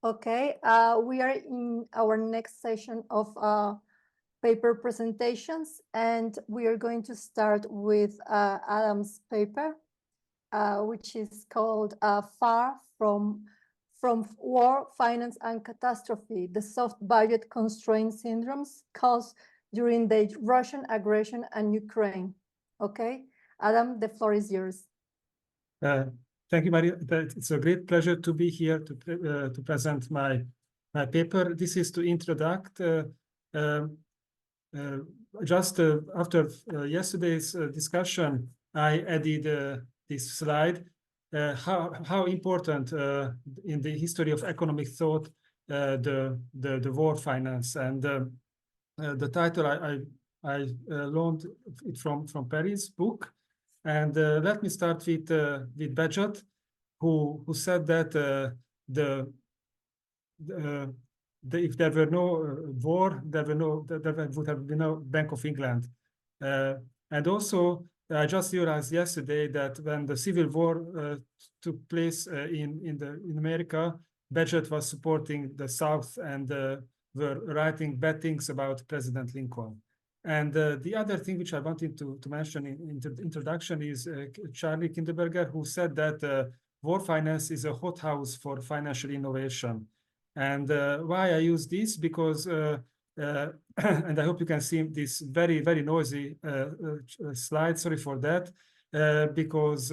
Okay, we are in our next session of paper presentations, and we are going to start with Adam's paper, which is called Far from War, Finance and Catastrophe, the Soft Budget Constraint Syndromes Caused During the Russian Aggression in Ukraine. Okay, Adam, the floor is yours. Thank you, Maria. It's a great pleasure to be here to present my paper. This is to introduce just after yesterday's discussion, I added this slide. How important in the history of economic thought the war finance, and the title I learned it from Perry's book. And let me start with Budget, who said that if there were no war, there would have been no Bank of England. And also, I just realized yesterday that when the Civil War took place in America, Budget was supporting the South and were writing bad things about President Lincoln. And the other thing which I wanted to mention in the introduction is Charlie Kinderberger, who said that war finance is a hothouse for financial innovation. And why I use this? Because, and I hope you can see this very, very noisy slide, sorry for that, because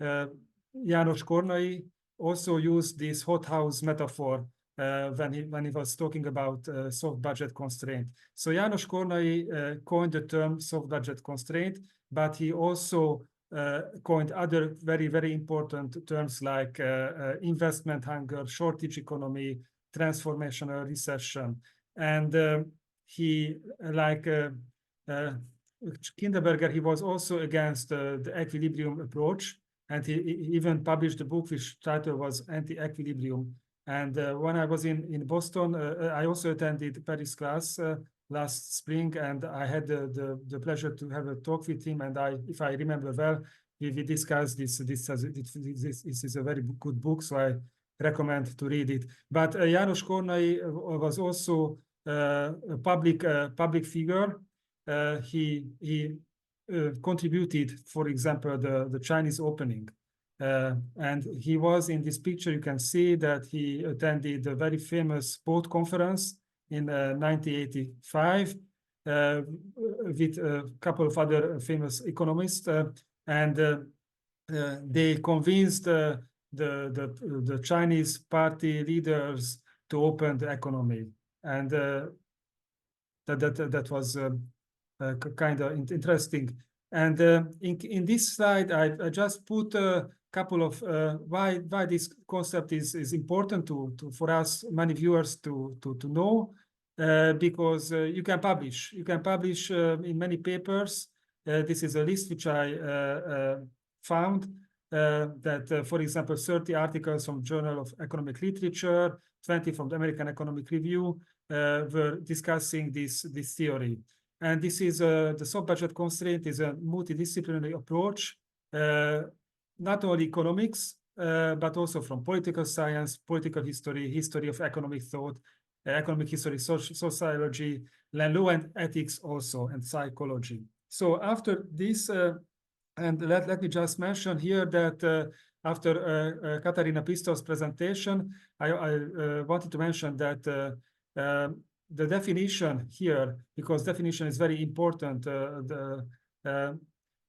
János Kornai also used this hothouse metaphor when he was talking about soft budget constraint. So János Kornai coined the term soft budget constraint, but he also coined other very, very important terms like investment hunger, shortage economy, transformational recession. And he, like Kinderberger, he was also against the equilibrium approach. And he even published a book which title was Anti-Equilibrium. And when I was in Boston, I also attended Paris class last spring, and I had the pleasure to have a talk with him. And if I remember well, we discussed this. This is a very good book, so I recommend to read it. But János Kornai was also a public figure. He contributed, for example, the Chinese opening. And he was in this picture. You can see that he attended a very famous boat conference in 1985 with a couple of other famous economists, and they convinced the Chinese party leaders to open the economy, and that was kind of interesting. And in this slide, I just put a couple of why this concept is important for us, many viewers, to know, because you can publish in many papers. This is a list which I found that, for example, 30 articles from Journal of Economic Literature, 20 from the American Economic Review were discussing this theory. And this is the soft budget constraint is a multidisciplinary approach, not only economics, but also from political science, political history, history of economic thought, economic history, sociology, law and ethics also, and psychology. So after this, and let me just mention here that after Katarina Pistol's presentation, I wanted to mention that the definition here, because definition is very important,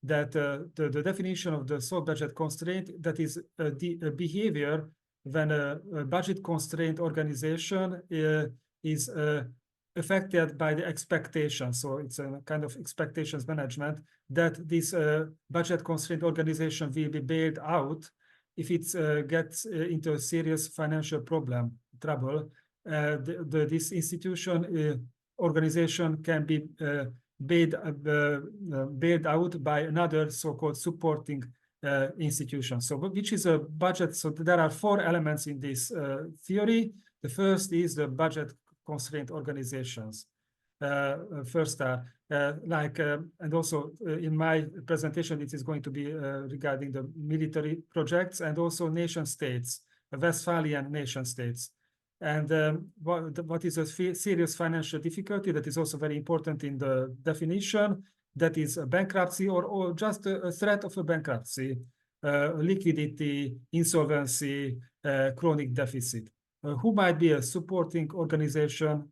that the definition of the soft budget constraint, that is a behavior when a budget constraint organization is affected by the expectation. So it's a kind of expectations management that this budget constraint organization will be bailed out if it gets into a serious financial trouble. This institution organization can be bailed out by another so-called supporting institution. So which is a budget? So there are four elements in this theory. The first is the budget constraint organizations. First are and also in my presentation, it is going to be regarding the military projects and also nation states, Westphalian nation states. And what is a serious financial difficulty? That is also very important in the definition. That is a bankruptcy or just a threat of a bankruptcy, liquidity, insolvency, chronic deficit. Who might be a supporting organization?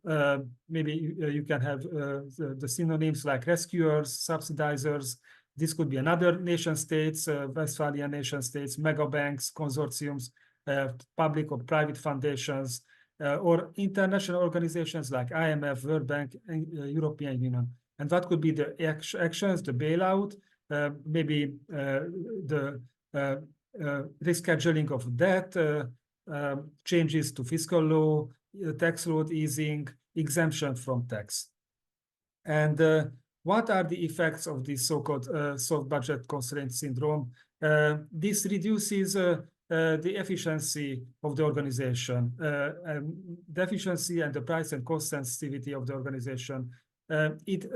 Maybe you can have the synonyms like rescuers, subsidizers. This could be another nation states, Westphalian nation states, mega banks, consortiums, public or private foundations, or international organizations like IMF, World Bank, and European Union. And what could be the actions, the bailout, maybe the rescheduling of debt, changes to fiscal law, tax load easing, exemption from tax. And what are the effects of this so-called soft budget constraint syndrome? This reduces the efficiency of the organization, the efficiency and the price and cost sensitivity of the organization. It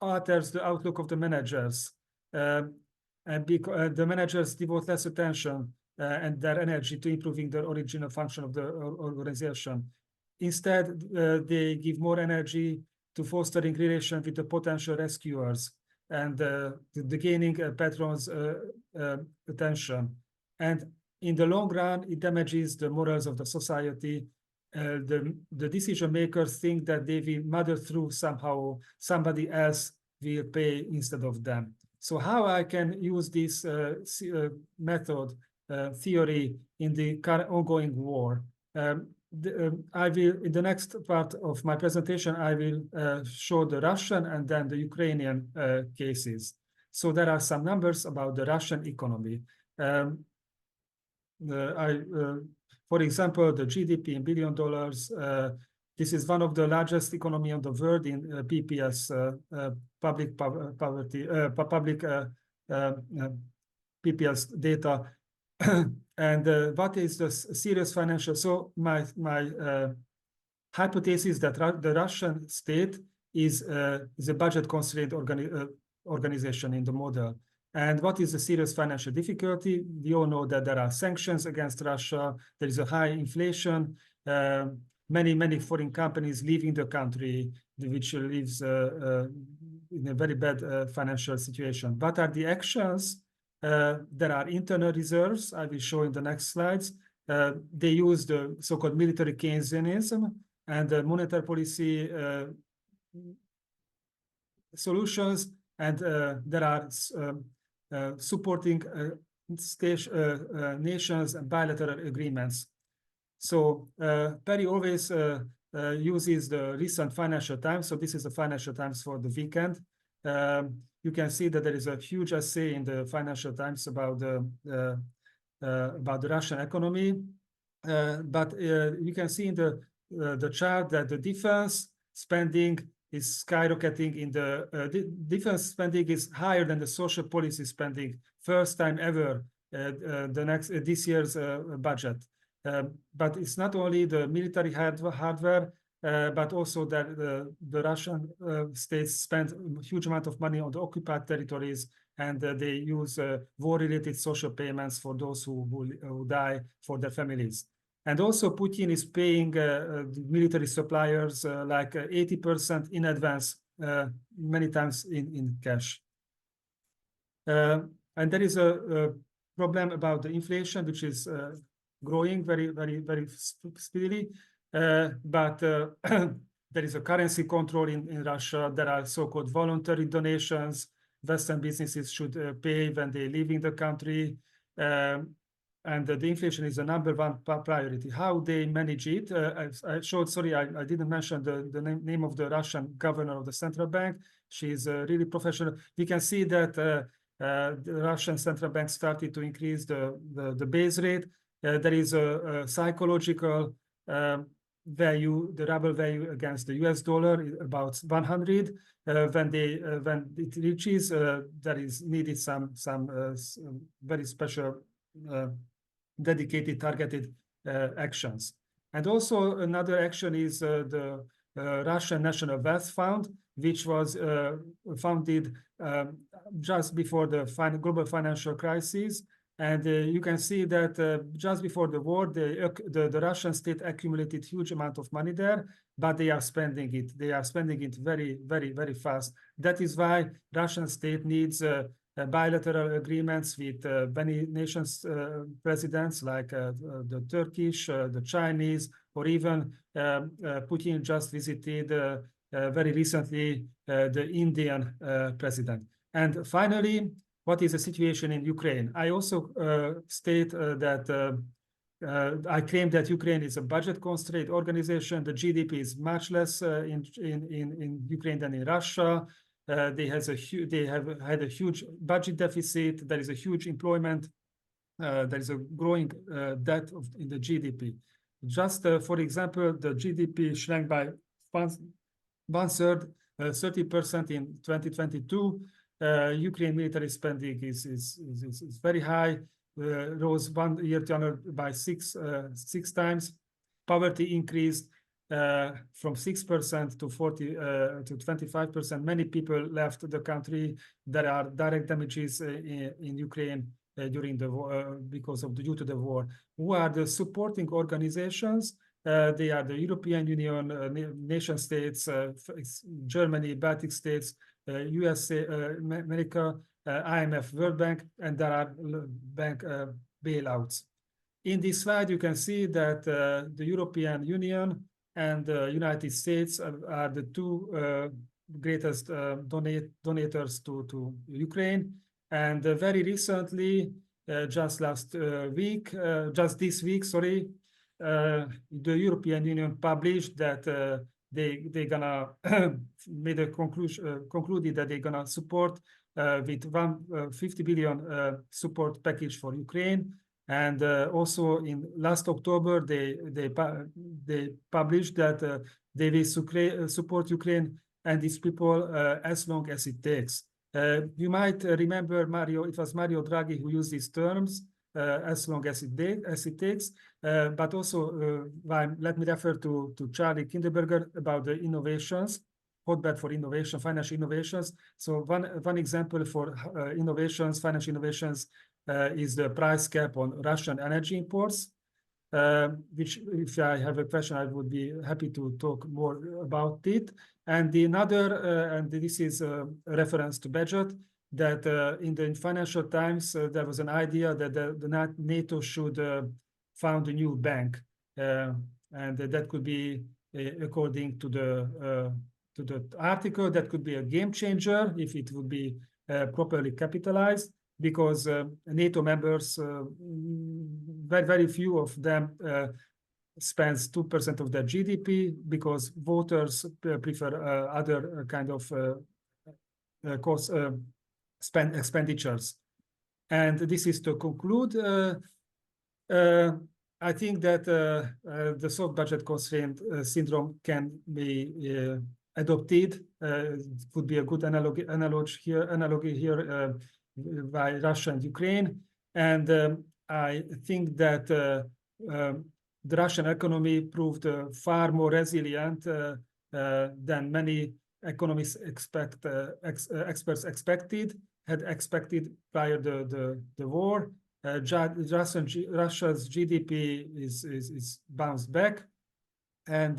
alters the outlook of the managers, and the managers devote less attention and their energy to improving the original function of the organization. Instead, they give more energy to fostering relation with the potential rescuers and the gaining patrons' attention. And in the long run, it damages the morals of the society. The decision makers think that they will muddle through somehow, somebody else will pay instead of them. So how I can use this method, theory in the current ongoing war? I will, in the next part of my presentation, I will show the Russian and then the Ukrainian cases. So there are some numbers about the Russian economy. For example, the GDP in $1 billion. This is one of the largest economy in the world in PPS, public poverty, public PPS data. And what is the serious financial? So my hypothesis that the Russian state is a budget constraint organization in the model. And what is the serious financial difficulty? We all know that there are sanctions against Russia. There is a high inflation. Many foreign companies leaving the country, which lives in a very bad financial situation. What are the actions? There are internal reserves. I will show in the next slides. They use the so-called military Keynesianism and the monetary policy solutions. And there are supporting nations and bilateral agreements. So Perry always uses the recent Financial Times. So this is the Financial Times for the weekend. You can see that there is a huge essay in the Financial Times about the Russian economy. But you can see in the chart that the defense spending is skyrocketing. In the defense spending is higher than the social policy spending. First time ever this year's budget. But it's not only the military hardware, but also that the Russian states spend a huge amount of money on the occupied territories, and they use war-related social payments for those who die for their families. And also Putin is paying military suppliers like 80% in advance, many times in cash. And there is a problem about the inflation, which is growing very speedily. But there is a currency control in Russia. There are so-called voluntary donations. Western businesses should pay when they leave in the country. And the inflation is the #1 priority. How they manage it? I showed, sorry, I didn't mention the name of the Russian governor of the central bank. She's really professional. We can see that the Russian central bank started to increase the base rate. There is a psychological value, the ruble value against the US dollar, about 100. When it reaches, there is needed some very special dedicated targeted actions. And also another action is the Russian National Wealth Fund, which was founded just before the global financial crisis. And you can see that just before the war, the Russian state accumulated huge amount of money there, but they are spending it. They are spending it very, very, very fast. That is why Russian state needs bilateral agreements with many nations presidents like the Turkish, the Chinese, or even Putin just visited very recently the Indian president. And finally, what is the situation in Ukraine? I also state that I claim that Ukraine is a budget constrained organization. The GDP is much less in Ukraine than in Russia. They have had a huge budget deficit. There is a huge employment. There is a growing debt in the GDP. Just for example, the GDP shrank by one third, 30% in 2022. Ukraine military spending is very high, rose 1 year to another by six times. Poverty increased from 6% to 25%. Many people left the country. There are direct damages in Ukraine during the war due to the war. Who are the supporting organizations? They are the European Union, nation states, Germany, Baltic states, USA, America, IMF, World Bank, and there are bank bailouts. In this slide, you can see that the European Union and the United States are the two greatest donators to Ukraine. And very recently, just this week, sorry, the European Union published that they're gonna made a concluded that they're gonna support with 150 billion support package for Ukraine. And also in last October, they published that they will support Ukraine and its people as long as it takes. You might remember Mario. It was Mario Draghi who used these terms. As long as it takes, but also let me refer to Charlie Kinderberger about the innovations, hotbed for innovation, financial innovations. So one example for innovations, financial innovations, is the price cap on Russian energy imports, which if I have a question, I would be happy to talk more about it. And and this is a reference to budget, that in the Financial Times, there was an idea that the NATO should found a new bank. And that could be, according to the article, that could be a game changer if it would be properly capitalized, because NATO members, very few of them spends 2% of their GDP, because voters prefer other kind of cost expenditures. And this is to conclude. I think that the soft budget constraint syndrome can be adopted. It could be a good analogy here by Russia and Ukraine. And I think that the Russian economy proved far more resilient than many economists experts had expected prior to the war. Russia's GDP is bounced back, and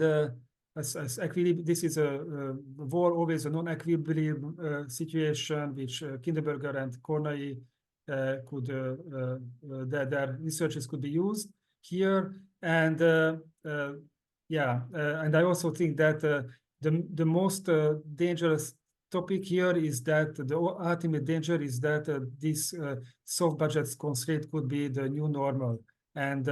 this is a war always a non-equilibrium situation, which Kinderberger and Kerenyi their researches could be used here. And and I also think that the most dangerous topic here is that the ultimate danger is that this soft budget constraint could be the new normal, and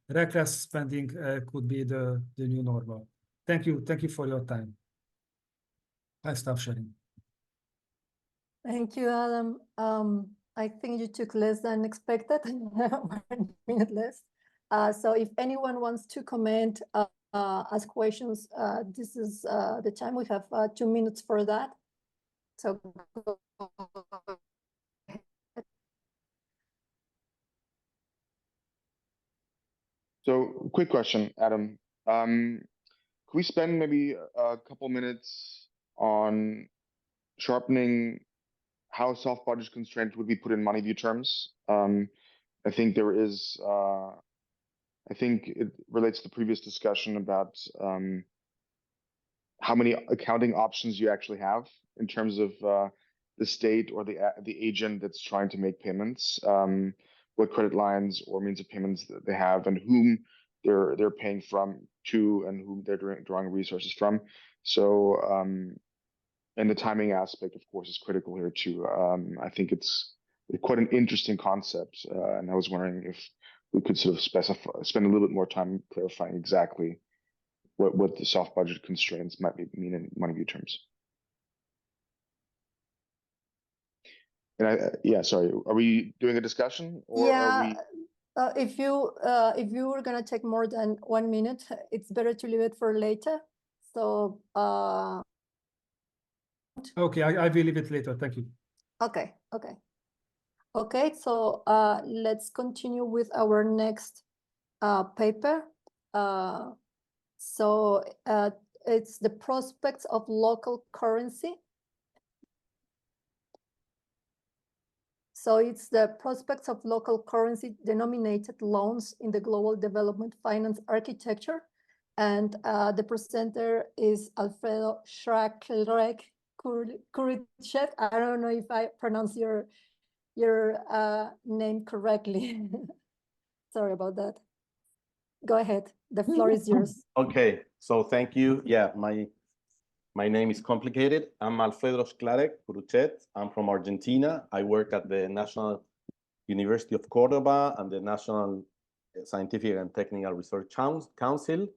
reckless spending could be the new normal. Thank you for your time. I stop sharing. Thank you, Adam. I think you took less than expected, 1 minute less. So if anyone wants to comment, ask questions, this is the time. We have 2 minutes for that. So go ahead. So quick question, Adam. Could we spend maybe a couple minutes on sharpening how soft budget constraint would be put in money view terms? I think there is, I think it relates to the previous discussion about how many accounting options you actually have in terms of the state or the agent that's trying to make payments, what credit lines or means of payments that they have, and whom they're paying from to, and whom they're drawing resources from. So, and the timing aspect, of course, is critical here too. I think it's quite an interesting concept, and I was wondering if we could sort of spend a little bit more time clarifying exactly what the soft budget constraints might mean in money view terms. And yeah, sorry, are we doing a discussion, or are we? If you were gonna take more than 1 minute, it's better to leave it for later. So Okay, I will leave it later. Thank you. okay. So let's continue with our next paper. So it's the prospects of local currency. So it's the prospects of local currency denominated loans in the global development finance architecture. And the presenter is Alfredo Schclarek Curutchet. I don't know if I pronounce your name correctly. Sorry about that. Go ahead. The floor is yours. Okay, so thank you. Yeah, my name is complicated. I'm Alfredo Schclarek Curutchet. I'm from Argentina. I work at the National University of Cordoba and the National Scientific and Technical Research Council.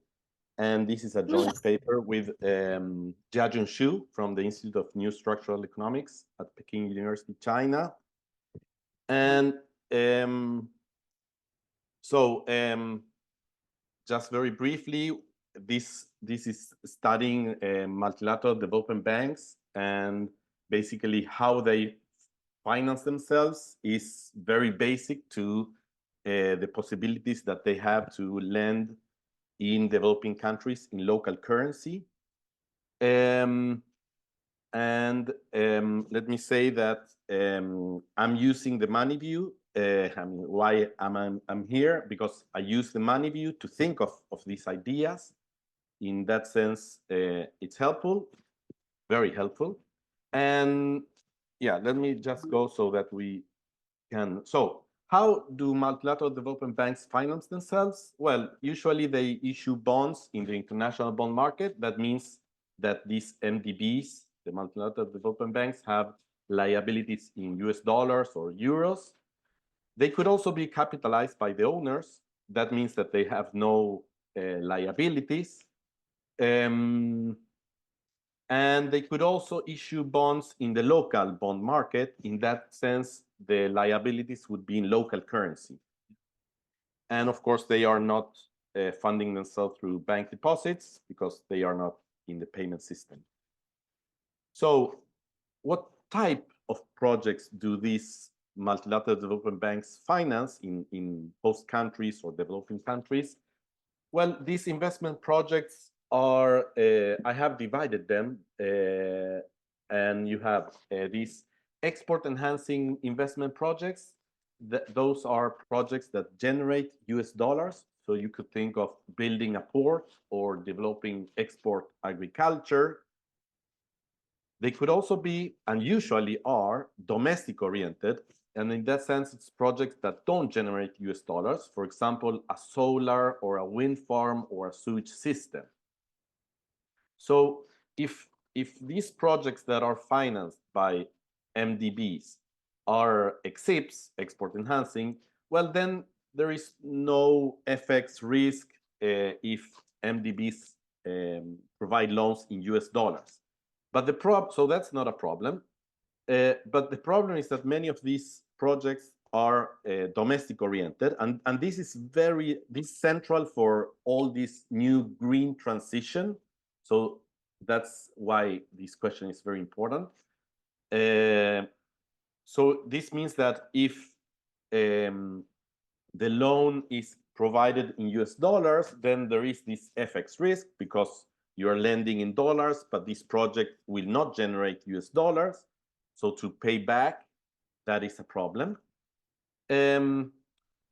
And this is a joint paper with Jiajun Xu from the Institute of New Structural Economics at Peking University, China. And just very briefly, this is studying multilateral development banks, and basically how they finance themselves is very basic to the possibilities that they have to lend in developing countries in local currency. And let me say that I'm using the money view. Why I'm here? Because I use the money view to think of these ideas. In that sense, it's helpful, very helpful. And yeah, let me just go so that we can. So how do multilateral development banks finance themselves? Well, usually they issue bonds in the international bond market. That means that these MDBs, the multilateral development banks, have liabilities in US dollars or euros. They could also be capitalized by the owners. That means that they have no liabilities. And they could also issue bonds in the local bond market. In that sense, the liabilities would be in local currency. And of course, they are not funding themselves through bank deposits because they are not in the payment system. So what type of projects do these multilateral development banks finance in host countries or developing countries? Well, these investment projects are, I have divided them, and you have these export enhancing investment projects. Those are projects that generate US dollars. So you could think of building a port or developing export agriculture. They could also be, and usually are, domestic oriented. And in that sense, it's projects that don't generate US dollars. For example, a solar or a wind farm or a sewage system. So if these projects that are financed by MDBs are EXIPs, export enhancing, well, then there is no FX risk if MDBs provide loans in US dollars. But so that's not a problem. But the problem is that many of these projects are domestic oriented, and this is central for all this new green transition. So that's why this question is very important. So this means that if the loan is provided in US dollars, then there is this FX risk because you are lending in dollars, but this project will not generate US dollars. So to pay back, that is a problem.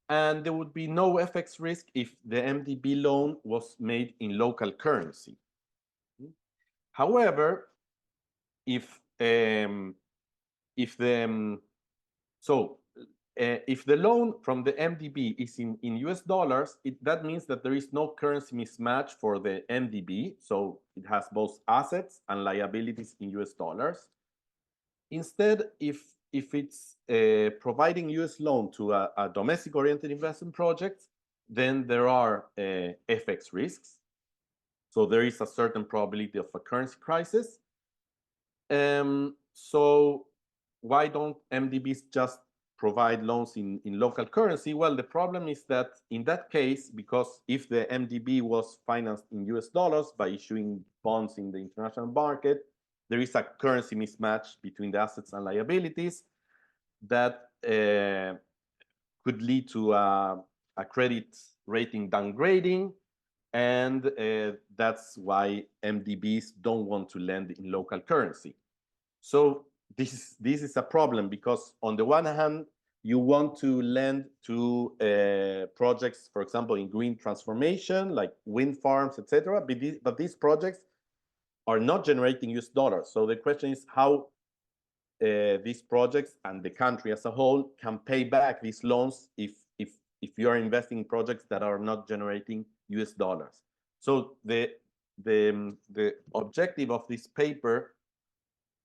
and there would be no FX risk if the MDB loan was made in local currency. However, if the loan from the MDB is in US dollars, that means that there is no currency mismatch for the MDB. So it has both assets and liabilities in US dollars. Instead, if it's providing US loan to a domestic-oriented investment project, then there are FX risks. So there is a certain probability of a currency crisis. So why don't MDBs just provide loans in local currency? Well, the problem is that in that case, because if the MDB was financed in US dollars by issuing bonds in the international market, there is a currency mismatch between the assets and liabilities that could lead to a credit rating downgrading. And that's why MDBs don't want to lend in local currency. So this is a problem, because on the one hand, you want to lend to projects, for example, in green transformation, like wind farms, etc. But these projects are not generating US dollars. So the question is how these projects and the country as a whole can pay back these loans if you are investing in projects that are not generating US dollars. So the objective of this paper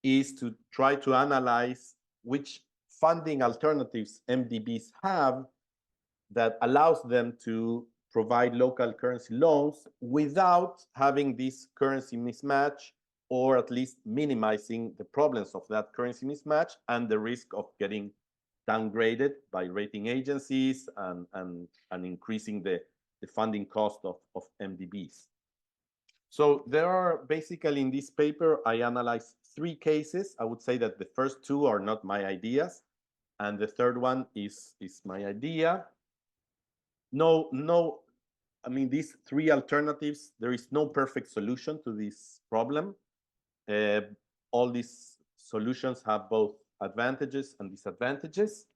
is to try to analyze which funding alternatives MDBs have that allows them to provide local currency loans without having this currency mismatch, or at least minimizing the problems of that currency mismatch and the risk of getting downgraded by rating agencies and increasing the funding cost of MDBs. So there are basically, in this paper, I analyzed 3 cases. I would say that the first 2 are not my ideas, and the third one is my idea. I mean, these 3 alternatives, there is no perfect solution to this problem. All these solutions have both advantages and disadvantages.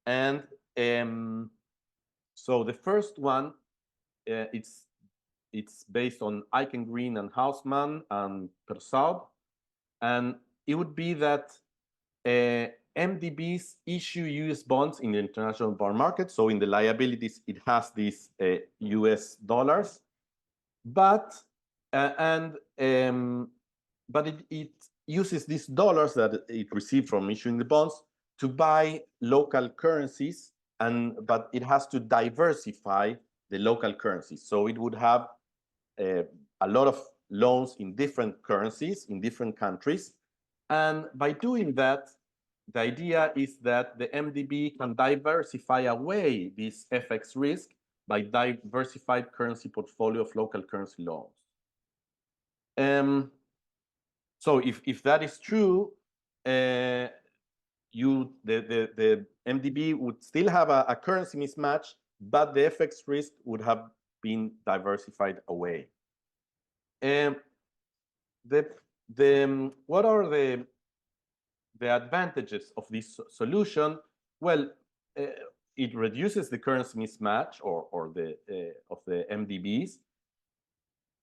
And so the first one, it's based on Eichengreen and Hausmann and Persaud. And it would be that MDBs issue US bonds in the international bond market. So in the liabilities, it has these US dollars. But it uses these dollars that it received from issuing the bonds to buy local currencies, but it has to diversify the local currencies. So it would have a lot of loans in different currencies, in different countries. And by doing that, the idea is that the MDB can diversify away this FX risk by diversified currency portfolio of local currency loans. So if that is true, the MDB would still have a currency mismatch, but the FX risk would have been diversified away. What are the advantages of this solution? Well, it reduces the currency mismatch of the MDBs.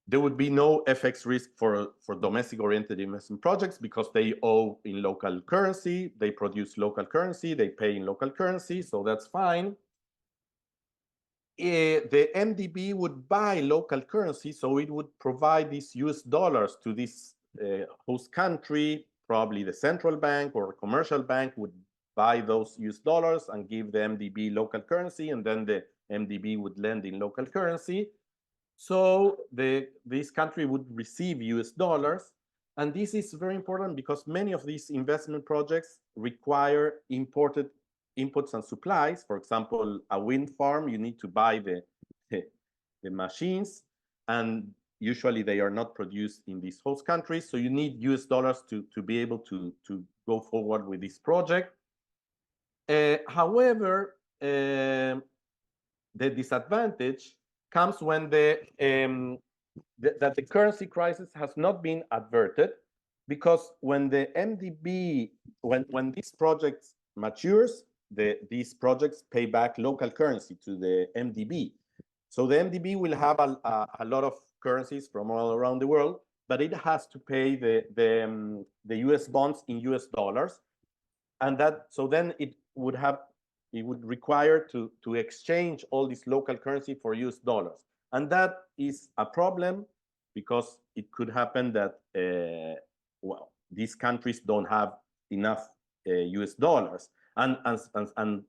There would be no FX risk for domestic-oriented investment projects because they owe in local currency, they produce local currency, they pay in local currency, so that's fine. The MDB would buy local currency, so it would provide these US dollars to this host country. Probably the central bank or a commercial bank would buy those US dollars and give the MDB local currency, and then the MDB would lend in local currency. So this country would receive US dollars. And this is very important because many of these investment projects require imported inputs and supplies. For example, a wind farm, you need to buy the machines, and usually they are not produced in these host countries. So you need US dollars to be able to go forward with this project. However, the disadvantage comes when that the currency crisis has not been averted, because when the MDB, when this project matures, these projects pay back local currency to the MDB. So the MDB will have a lot of currencies from all around the world, but it has to pay the US bonds in US dollars. And so then it would require to exchange all this local currency for US dollars. And that is a problem because it could happen that, well, these countries don't have enough US dollars. And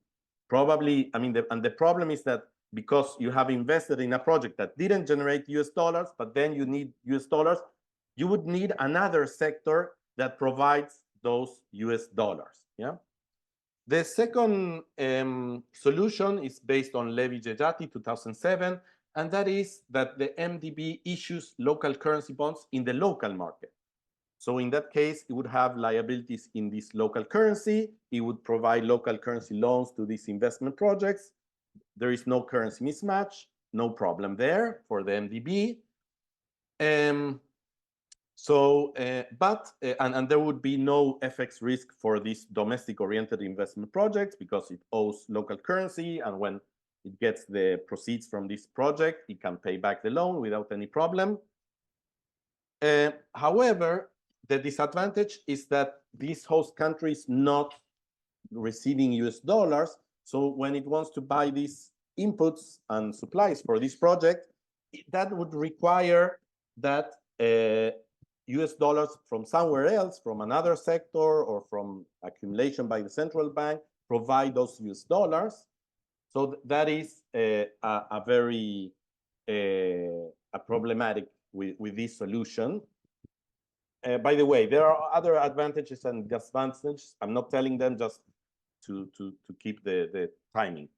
probably, I mean, the problem is that because you have invested in a project that didn't generate US dollars, but then you need US dollars, you would need another sector that provides those US dollars. Yeah. The second solution is based on Levy-Jejati 2007, and that is that the MDB issues local currency bonds in the local market. So in that case, it would have liabilities in this local currency. It would provide local currency loans to these investment projects. There is no currency mismatch, no problem there for the MDB. And there would be no FX risk for these domestic-oriented investment projects because it owes local currency, and when it gets the proceeds from this project, it can pay back the loan without any problem. However, the disadvantage is that this host country is not receiving US dollars, so when it wants to buy these inputs and supplies for this project, that would require that US dollars from somewhere else, from another sector or from accumulation by the central bank, provide those US dollars. So that is a very problematic with this solution. By the way, there are other advantages and disadvantages. I'm not telling them, just to keep the timing.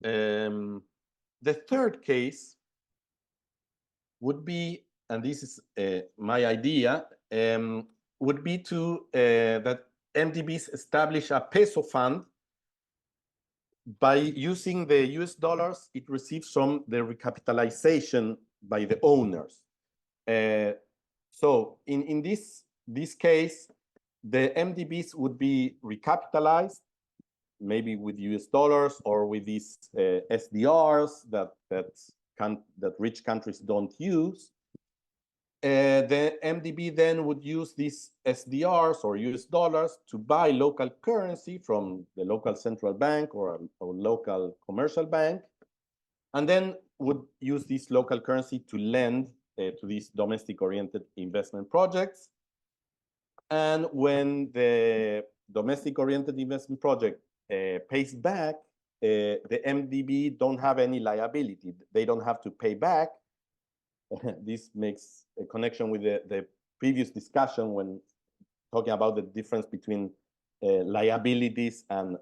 The third case would be, and this is my idea, would be that MDBs establish a peso fund by using the US dollars it receives from the recapitalization by the owners. So in this case, the MDBs would be recapitalized, maybe with US dollars or with these SDRs that rich countries don't use. The MDB then would use these SDRs or US dollars to buy local currency from the local central bank or local commercial bank, and then would use this local currency to lend to these domestic-oriented investment projects. And when the domestic-oriented investment project pays back, the MDB don't have any liability. They don't have to pay back. This makes a connection with the previous discussion when talking about the difference between liabilities and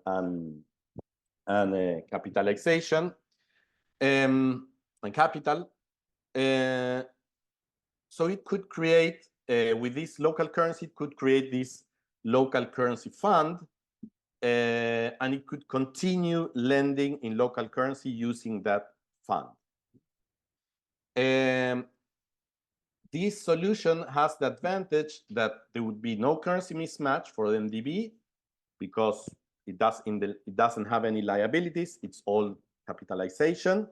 capitalization and capital. So it could create, with this local currency, it could create this local currency fund, and it could continue lending in local currency using that fund. This solution has the advantage that there would be no currency mismatch for the MDB because it doesn't have any liabilities. It's all capitalization.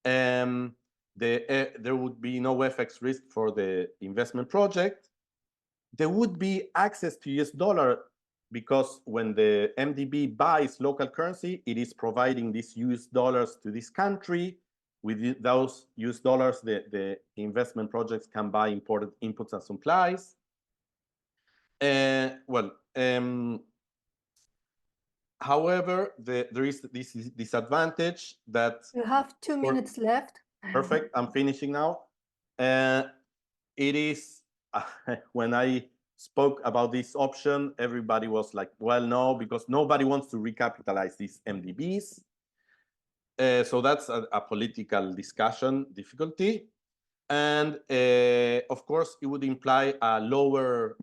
There would be no FX risk for the investment project. There would be access to US dollar because when the MDB buys local currency, it is providing these US dollars to this country. With those US dollars, the investment projects can buy imported inputs and supplies. However, there is this disadvantage that you have 2 minutes left. Perfect. I'm finishing now. It is when I spoke about this option, everybody was like, "Well, no," because nobody wants to recapitalize these MDBs. So that's a political discussion difficulty. And of course, it would imply a lower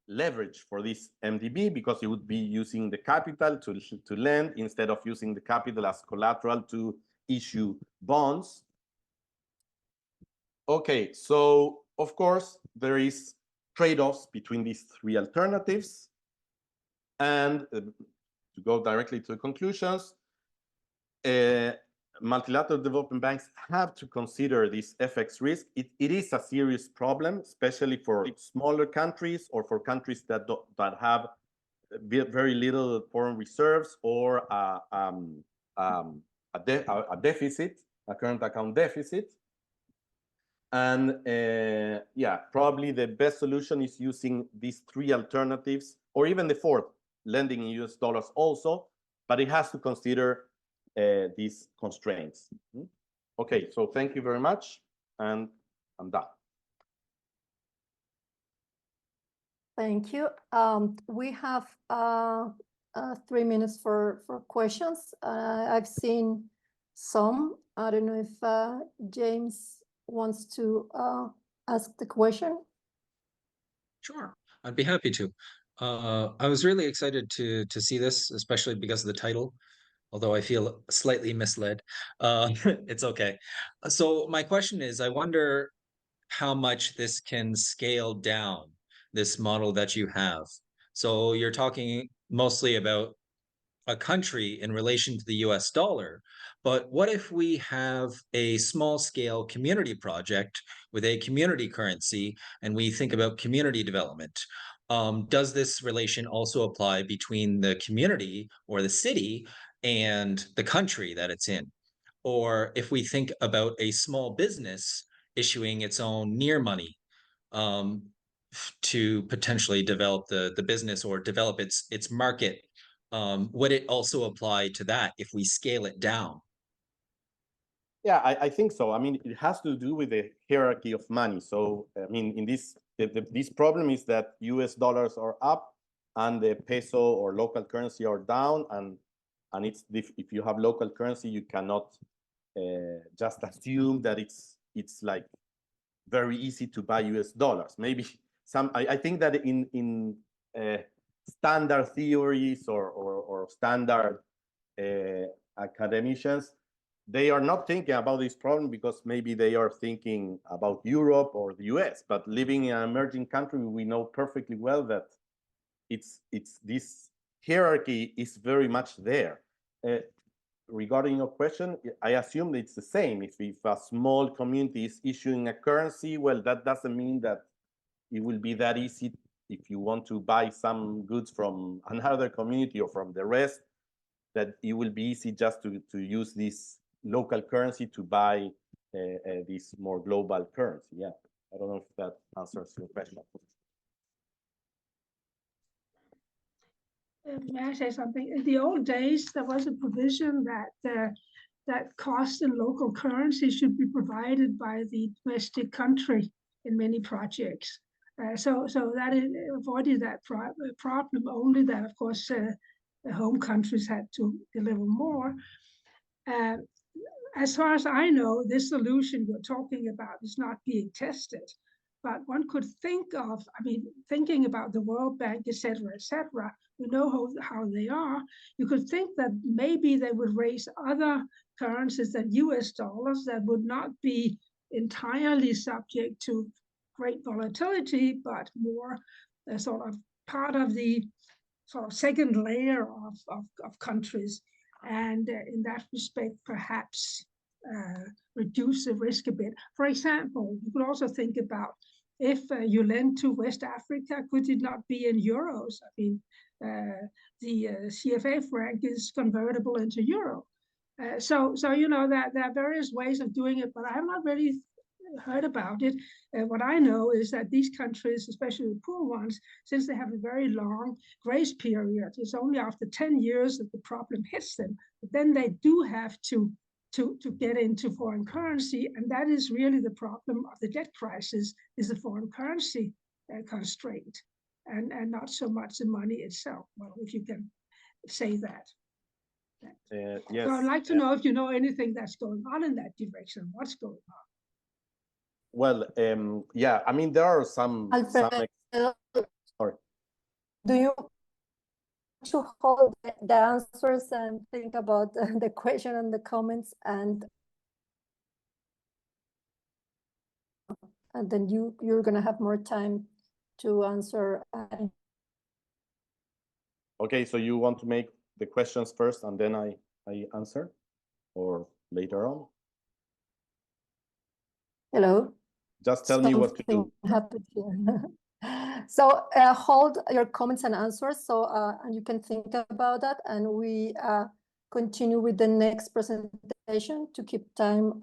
leverage for this MDB because it would be using the capital to lend instead of using the capital as collateral to issue bonds. Okay, so of course, there is trade-offs between these three alternatives. And go directly to the conclusions, multilateral development banks have to consider this FX risk. It is a serious problem, especially for smaller countries or for countries that have very little foreign reserves or a deficit, a current account deficit. And yeah, probably the best solution is using these three alternatives, or even the fourth, lending in US dollars also, but it has to consider these constraints. Okay, so thank you very much, and I'm done. Thank you. We have 3 minutes for questions. I've seen some. I don't know if James wants to ask the question. Sure, I'd be happy to. I was really excited to see this, especially because of the title, although I feel slightly misled. It's okay. So my question is, I wonder how much this can scale down, this model that you have. So you're talking mostly about a country in relation to the US dollar, but what if we have a small scale community project with a community currency and we think about community development? Does this relation also apply between the community or the city and the country that it's in? Or if we think about a small business issuing its own near money to potentially develop the business or develop its market, would it also apply to that if we scale it down? Yeah, I think so. I mean, it has to do with the hierarchy of money. So, I mean, in this problem is that US dollars are up and the peso or local currency are down. And it's if you have local currency, you cannot just assume that it's like very easy to buy US dollars. Maybe I think that in standard theories or standard academicians, they are not thinking about this problem because maybe they are thinking about Europe or the US. But living in an emerging country, we know perfectly well that it's this hierarchy is very much there. Regarding your question, I assume it's the same. If a small community is issuing a currency, well, that doesn't mean that it will be that easy if you want to buy some goods from another community or from the rest, that it will be easy just to use this local currency to buy this more global currency. Yeah, I don't know if that answers your question. May I say something? In the old days, there was a provision that that cost in local currency should be provided by the domestic country in many projects. So that avoided that problem. Only that, of course, the home countries had to deliver more. As far as I know, this solution you're talking about is not being tested. But one could think of, I mean, thinking about the World Bank, et cetera, we know how they are. You could think that maybe they would raise other currencies than US dollars that would not be entirely subject to great volatility, but more sort of part of the sort of second layer of countries. And in that respect, perhaps reduce the risk a bit. For example, you could also think about if you lend to West Africa, could it not be in euros? I mean, the CFA franc is convertible into euro. So you know that there are various ways of doing it, but I have not really heard about it. What I know is that these countries, especially the poor ones, since they have a very long grace period, it's only after 10 years that the problem hits them. But then they do have to get into foreign currency, and that is really the problem of the debt crisis, is the foreign currency constraint, and not so much the money itself. Well, if you can say that. Yes. So I'd like to know if you know anything that's going on in that direction. What's going on? Well, yeah, I mean, there are some Alfredo, sorry. do you to hold the answers and think about the question and the comments, and then you're gonna have more time to answer. Okay, so you want to make the questions first and then I answer, or later on? Hello. Just tell me what to do. Happened here. So hold your comments and answers, so and you can think about that, and we continue with the next presentation to keep time.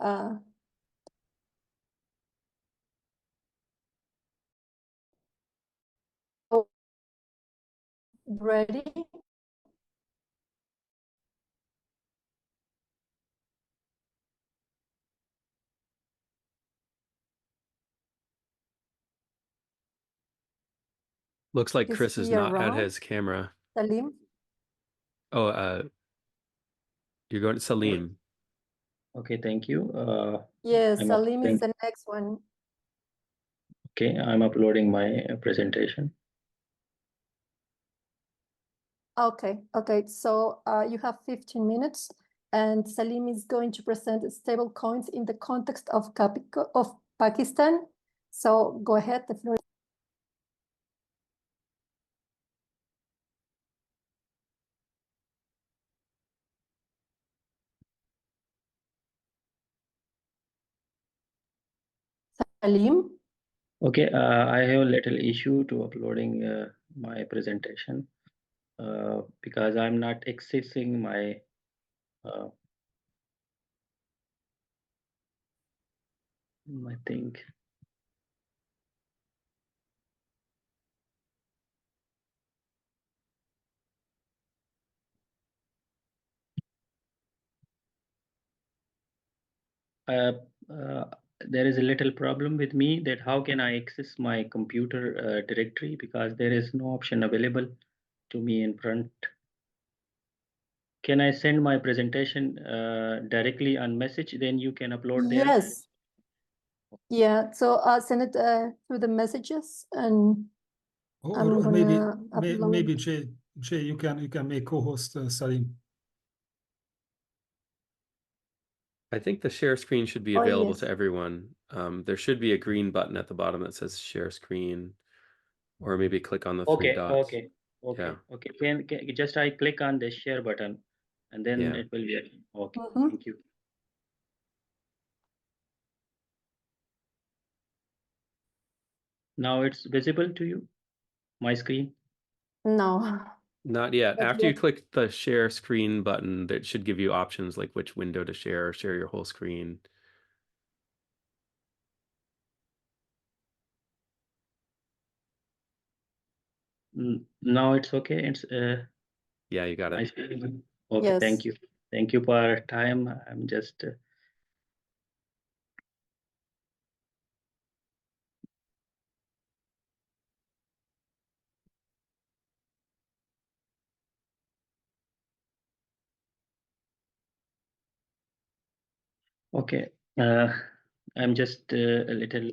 Ready? Looks like Is Chris has he not had around? his camera. Saleem? Oh, you're going to Saleem. Okay, thank you. Yes, I'm Saleem is uploading. the next one. Okay, I'm uploading my presentation. Okay, so you have 15 minutes, and Saleem is going to present stable coins in the context of Pakistan. So go ahead, the floor. Saleem? Okay, I have a little issue to uploading my presentation because I'm not accessing my I think. There is a little problem with me that how can I access my computer directory because there is no option available to me in front. Can I send my presentation directly on message? Then you can upload there. Yes. Yeah, so send it through the messages, and I'm Or maybe gonna upload. maybe Jay, you can make co-host Saleem. I think the share screen should be Oh, available yes. to everyone. There should be a green button at the bottom that says share screen, or maybe click on the three Okay, dots. okay, okay, Yeah. okay. Can just I click on the share button, and then Yeah. it will be okay. Mhm. Thank you. Now it's visible to you, my screen. No. Not yet. But After you yes. click the share screen button, that should give you options like which window to share, or share your whole screen. Now it's okay. It's Yeah, you got I it. see. Okay, Yes. thank you for your time. I'm just okay. I'm just a little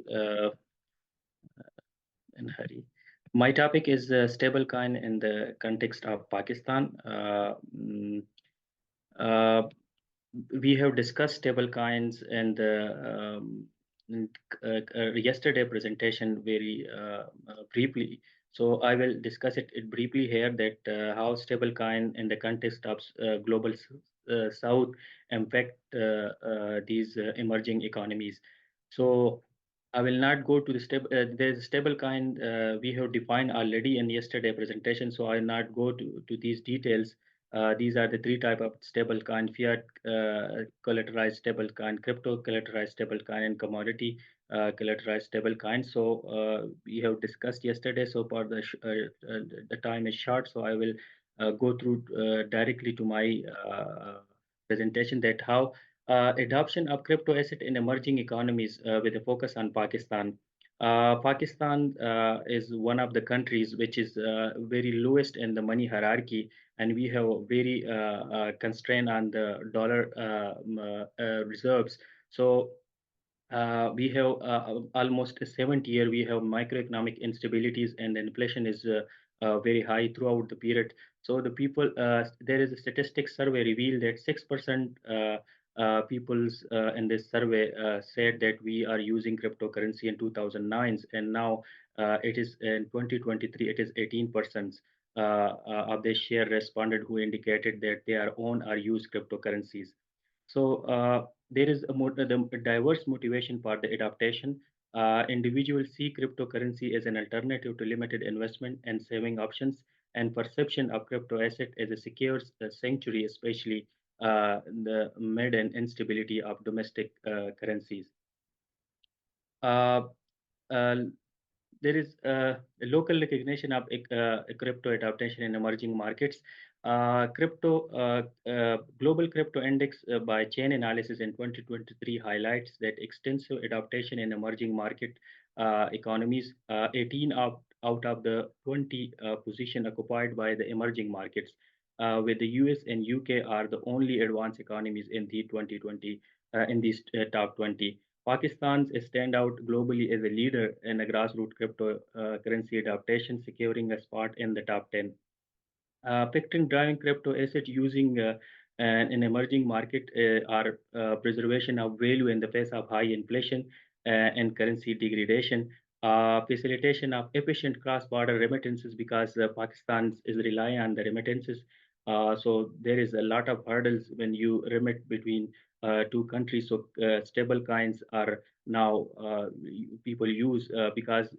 in a hurry. My topic is stablecoin in the context of Pakistan. We have discussed stablecoins and yesterday presentation very briefly. So I will discuss it briefly here that how stablecoin in the context of global south impact these emerging economies. So I will not go to the there's a stable kind we have defined already in yesterday presentation. So I will not go to these details. These are the three type of stable coin: fiat collateralized stable coin, crypto collateralized stable coin, and commodity collateralized stable coin. So we have discussed yesterday. So for the time is short, so I will go through directly to my presentation that how adoption of crypto asset in emerging economies with a focus on Pakistan. Pakistan is one of the countries which is very lowest in the money hierarchy, and we have very constraint on the dollar reserves. So we have almost 70 year we have macroeconomic instabilities, and inflation is very high throughout the period. So the people there is a statistics survey revealed that 6% peoples in this survey said that we are using cryptocurrency in 2009, and now it is in 2023 it is 18%. of the share responded who indicated that they are own or use cryptocurrencies. So there is a diverse motivation for the adaptation. Individuals see cryptocurrency as an alternative to limited investment and saving options, and perception of crypto asset as a secure sanctuary, especially the mid and instability of domestic currencies. Uh, uh, there is a local recognition of crypto adaptation in emerging markets. Global Crypto Index by Chain Analysis in 2023 highlights that extensive adaptation in emerging market economies. 18 out of the 20 position occupied by the emerging markets, with the US and UK are the only advanced economies in the 2020 in these top 20. Pakistan stand out globally as a leader in a grassroots cryptocurrency adaptation, securing a spot in the top 10. Picking driving crypto asset using an emerging market are preservation of value in the face of high inflation and currency degradation, facilitation of efficient cross-border remittances because Pakistan is relying on the remittances. So there is a lot of hurdles when you remit between two countries. So stable coins are now people use because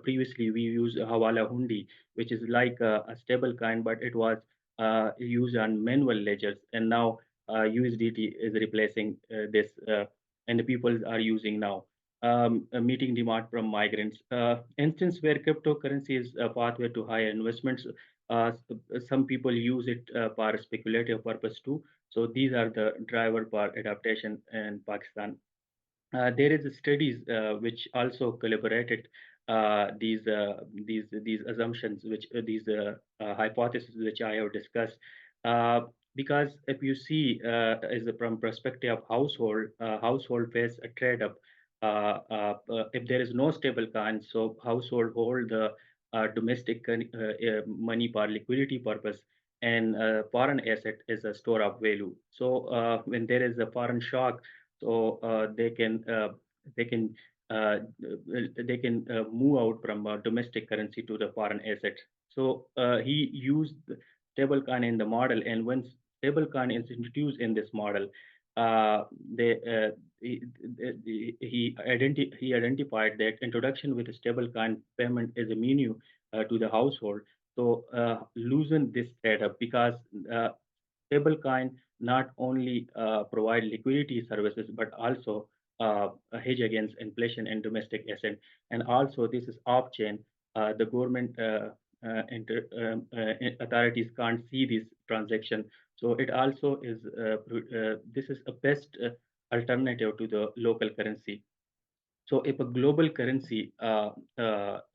previously we used Hawala Hundi, which is like a stable coin, but it was used on manual ledgers, and now USDT is replacing this, and the people are using now. Meeting demand from migrants. Instance where cryptocurrency is a pathway to higher investments. Some people use it for speculative purpose too. So these are the driver for adaptation in Pakistan. There is studies which also collaborated these assumptions, which these hypotheses which I have discussed. Because if you see, as from perspective of household face a trade up. If there is no stable coin, so household hold the domestic money for liquidity purpose, and foreign asset is a store of value. So when there is a foreign shock, so they can uh, they can move out from domestic currency to the foreign asset. So he used stablecoin in the model, and when stablecoin is introduced in this model, uh, they, he identified that introduction with a stablecoin payment is a menu to the household. So loosen this setup because stablecoin not only provide liquidity services but also a hedge against inflation and domestic asset. And also this is off-chain. The government authorities can't see this transaction. So it also is this is a best alternative to the local currency. So if a global currency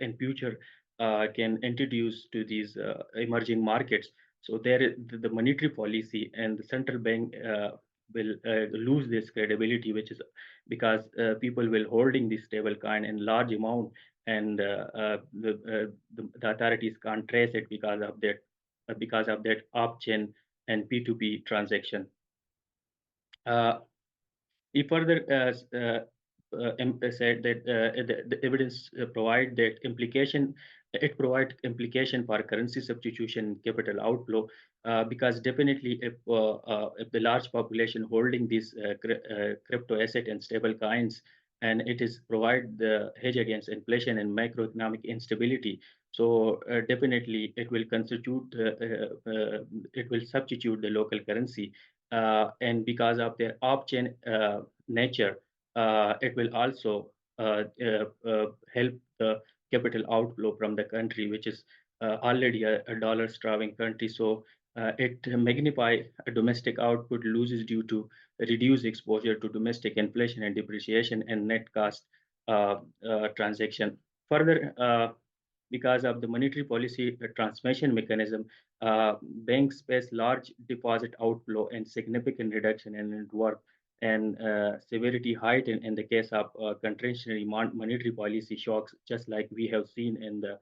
in future can introduce to these emerging markets, so there is the monetary policy and the central bank will lose this credibility, which is because people will holding this stable coin in large amount, and the authorities can't trace it because of that off-chain and P2P transaction. He further said that the evidence provide that implication it provide implication for currency substitution capital outflow, because definitely if the large population holding these crypto asset and stable coins, and it is provide the hedge against inflation and macroeconomic instability. So definitely it will constitute it will substitute the local currency, and because of their off-chain nature, it will also help the capital outflow from the country, which is already a dollar-starving country. So it magnify a domestic output loses due to reduced exposure to domestic inflation and depreciation and net cost transaction. Further, because of the monetary policy transmission mechanism, banks face large deposit outflow and significant reduction in net worth, and severity heightened in the case of contractionary monetary policy shocks, just like we have seen in the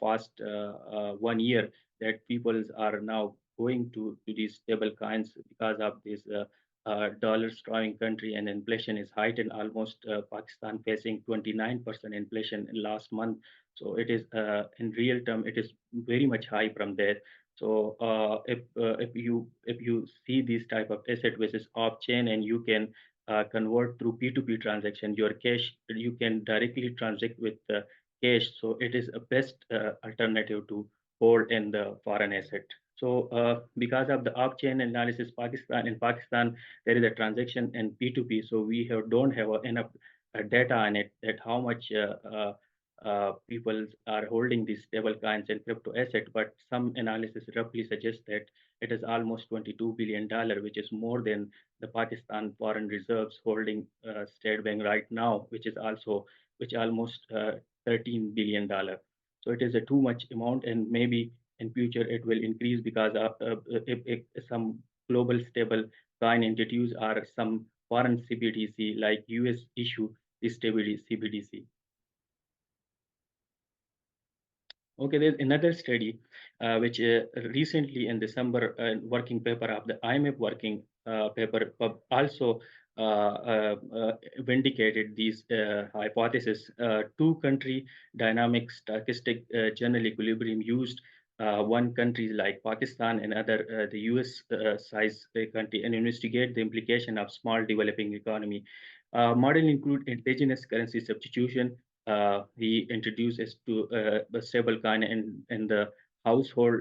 past 1 year, that people are now going to these stable coins because of this dollar-starving country, and inflation is heightened. Almost Pakistan facing 29% inflation in last month. So it is in real term, it is very much high from there. So if you see these type of asset which is off chain and you can convert through P2P transaction, your cash you can directly transact with cash. So it is a best alternative to hold in the foreign asset. So because of the off-chain analysis, in Pakistan there is a transaction in P2P. So we don't have enough data on it that how much people are holding these stable coins and crypto asset. But some analysis roughly suggests that it is almost $22 billion, which is more than the Pakistan foreign reserves holding State Bank right now, which almost $13 billion. So it is a too much amount, and maybe in future it will increase because if some global stable coin entities or some foreign CBDC like US issue this stability CBDC. Okay, there's another study which recently in December, working paper of the IMF working paper also vindicated these hypotheses. Two-country dynamic stochastic general equilibrium used one country like Pakistan and other the US size country and investigate the implication of small developing economy. Model include indigenous currency substitution. He introduces to the stablecoin in the household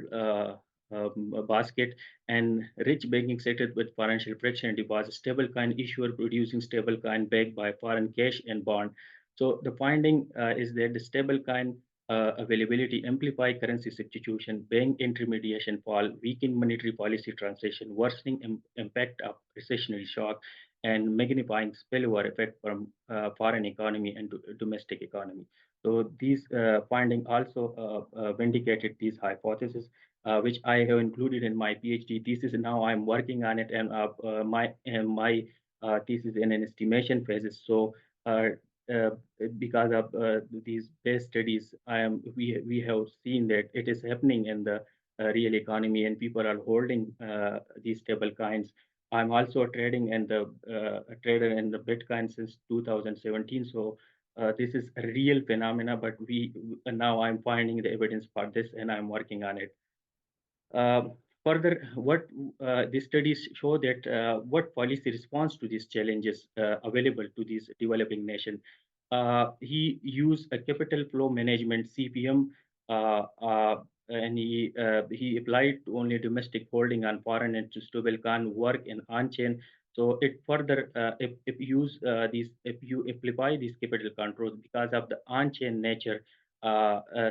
basket, and rich banking sector with financial friction deposits, stablecoin issuer producing stablecoin backed by foreign cash and bond. So the finding is that the stablecoin availability amplify currency substitution, bank intermediation fall, weaken monetary policy transition, worsening impact of recessionary shock, and magnifying spillover effect from foreign economy and domestic economy. So these finding also vindicated these hypotheses, which I have included in my PhD thesis. And now I'm working on it, and my thesis in an estimation phases. So because of these base studies, we have seen that it is happening in the real economy, and people are holding these stable coins. I'm also trading in the trader in the Bitcoin since 2017. So this is a real phenomena, but now I'm finding the evidence for this, and I'm working on it. Further, what the studies show that what policy response to these challenges available to these developing nation. He used a capital flow management (CPM), and he applied to only domestic holding on foreign and stable can work in on-chain. So it further, if you apply these capital controls because of the on-chain nature,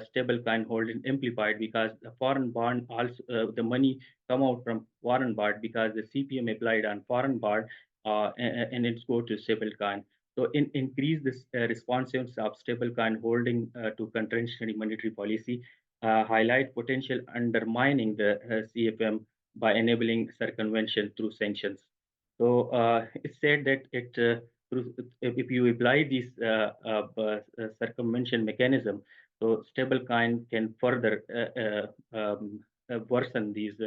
stable coin holding amplified because the foreign bond also the money come out from foreign bond because the CPM applied on foreign bond and it's go to stable coin. So increase this responsiveness of stable coin holding to contractionary monetary policy, highlight potential undermining the CFM by enabling circumvention through sanctions. So it said that if you apply this circumvention mechanism, so stablecoin can further worsen these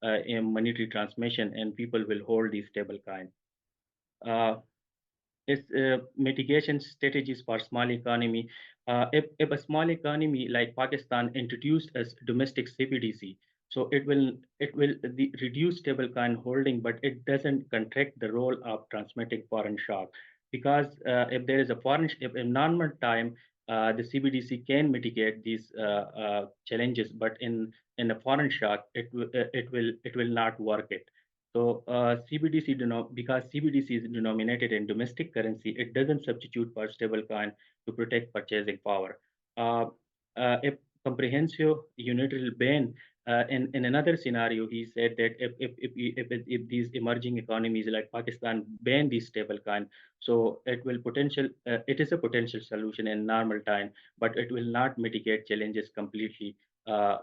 monetary transmission, and people will hold these stablecoin. Its mitigation strategies for small economy. If a small economy like Pakistan introduced as domestic CBDC, so it will reduce stablecoin holding, but it doesn't contract the role of transmitting foreign shock, because if there is if in normal time the CBDC can mitigate these challenges, but in a foreign shock it will not work it. So because CBDC is denominated in domestic currency, it doesn't substitute for stablecoin to protect purchasing power. If comprehensive unilateral ban, in another scenario, he said that if these emerging economies like Pakistan ban these stablecoin, so it is a potential solution in normal time, but it will not mitigate challenges completely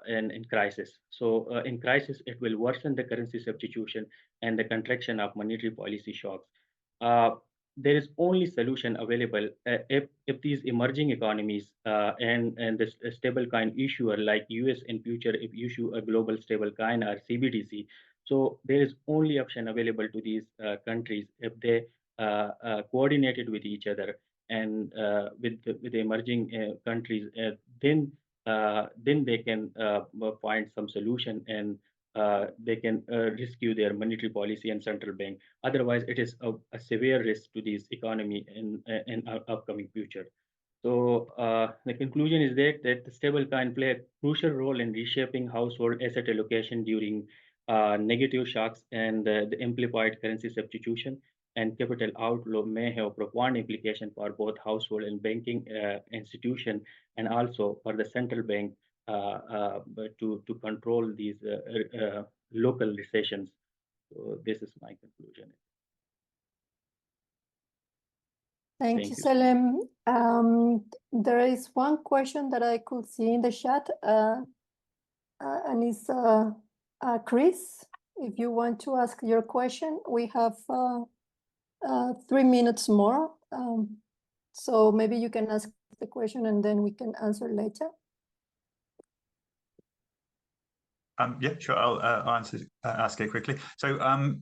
in crisis. So in crisis, it will worsen the currency substitution and the contraction of monetary policy shocks. There is only solution available if these emerging economies and the stable coin issuer like US in future if issue a global stable coin or CBDC. So there is only option available to these countries if they coordinated with each other and with the emerging countries, then they can find some solution and they can rescue their monetary policy and central bank. Otherwise, it is a severe risk to this economy in our upcoming future. So the conclusion is that the stablecoin play a crucial role in reshaping household asset allocation during negative shocks, and the amplified currency substitution and capital outflow may have profound implication for both household and banking institution, and also for the central bank to control these local recessions. So this is my conclusion. Thank you, Saleem. There is one question that I could see in the chat, and it's Chris. If you want to ask your question, we have 3 minutes more. So maybe you can ask the question and then we can answer later. Yeah, sure. I'll ask it quickly. So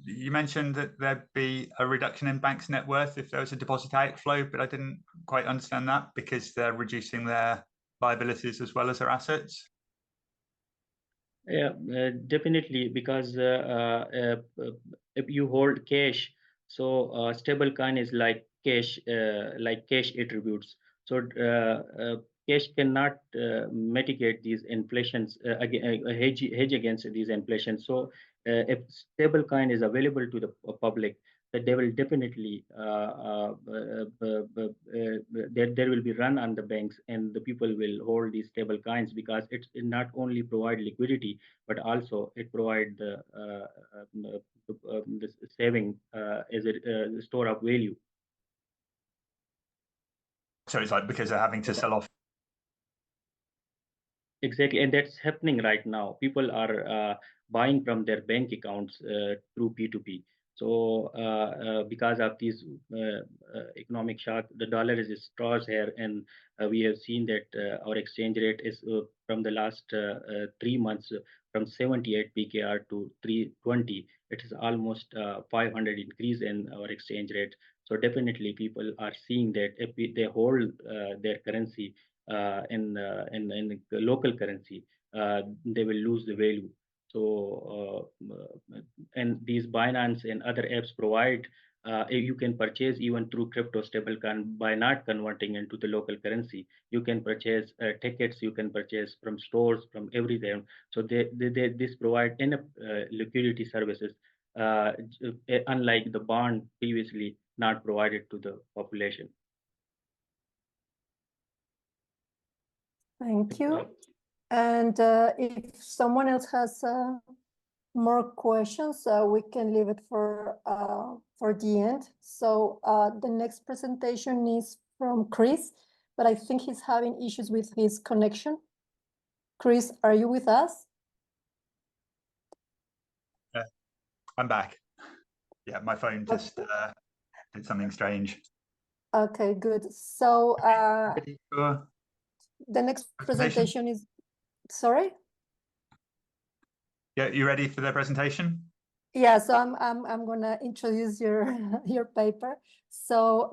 you mentioned that there'd be a reduction in banks' net worth if there was a deposit outflow, but I didn't quite understand that because they're reducing their liabilities as well as their assets. Yeah, definitely, because if you hold cash, so stablecoin is like cash attributes. So cash cannot mitigate these inflations, hedge against these inflations. So if stablecoin is available to the public, that they will definitely there will be run on the banks, and the people will hold these stable coins, because it not only provide liquidity, but also it provide the saving as a store of value. So it's like because they're having to sell off. Exactly, and that's happening right now. People are buying from their bank accounts through P2P. So because of this economic shock, the dollar is straws here, and we have seen that our exchange rate is from the last 3 months from 78 PKR to 320. It is almost 500 increase in our exchange rate. So definitely people are seeing that if they hold their currency in the local currency, they will lose the value. So and these Binance and other apps provide you can purchase even through crypto stablecoin by not converting into the local currency. You can purchase tickets, you can purchase from stores, from everywhere. So this provide enough liquidity services, unlike the bond previously not provided to the population. Thank you. And if someone else has more questions, we can leave it for the end. So the next presentation is from Chris, but I think he's having issues with his connection. Chris, are you with us? I'm back. Yeah, my phone just did something strange. Okay, good. So the next presentation is, sorry? Yeah, you ready for the presentation? Yeah, so I'm gonna introduce your paper. So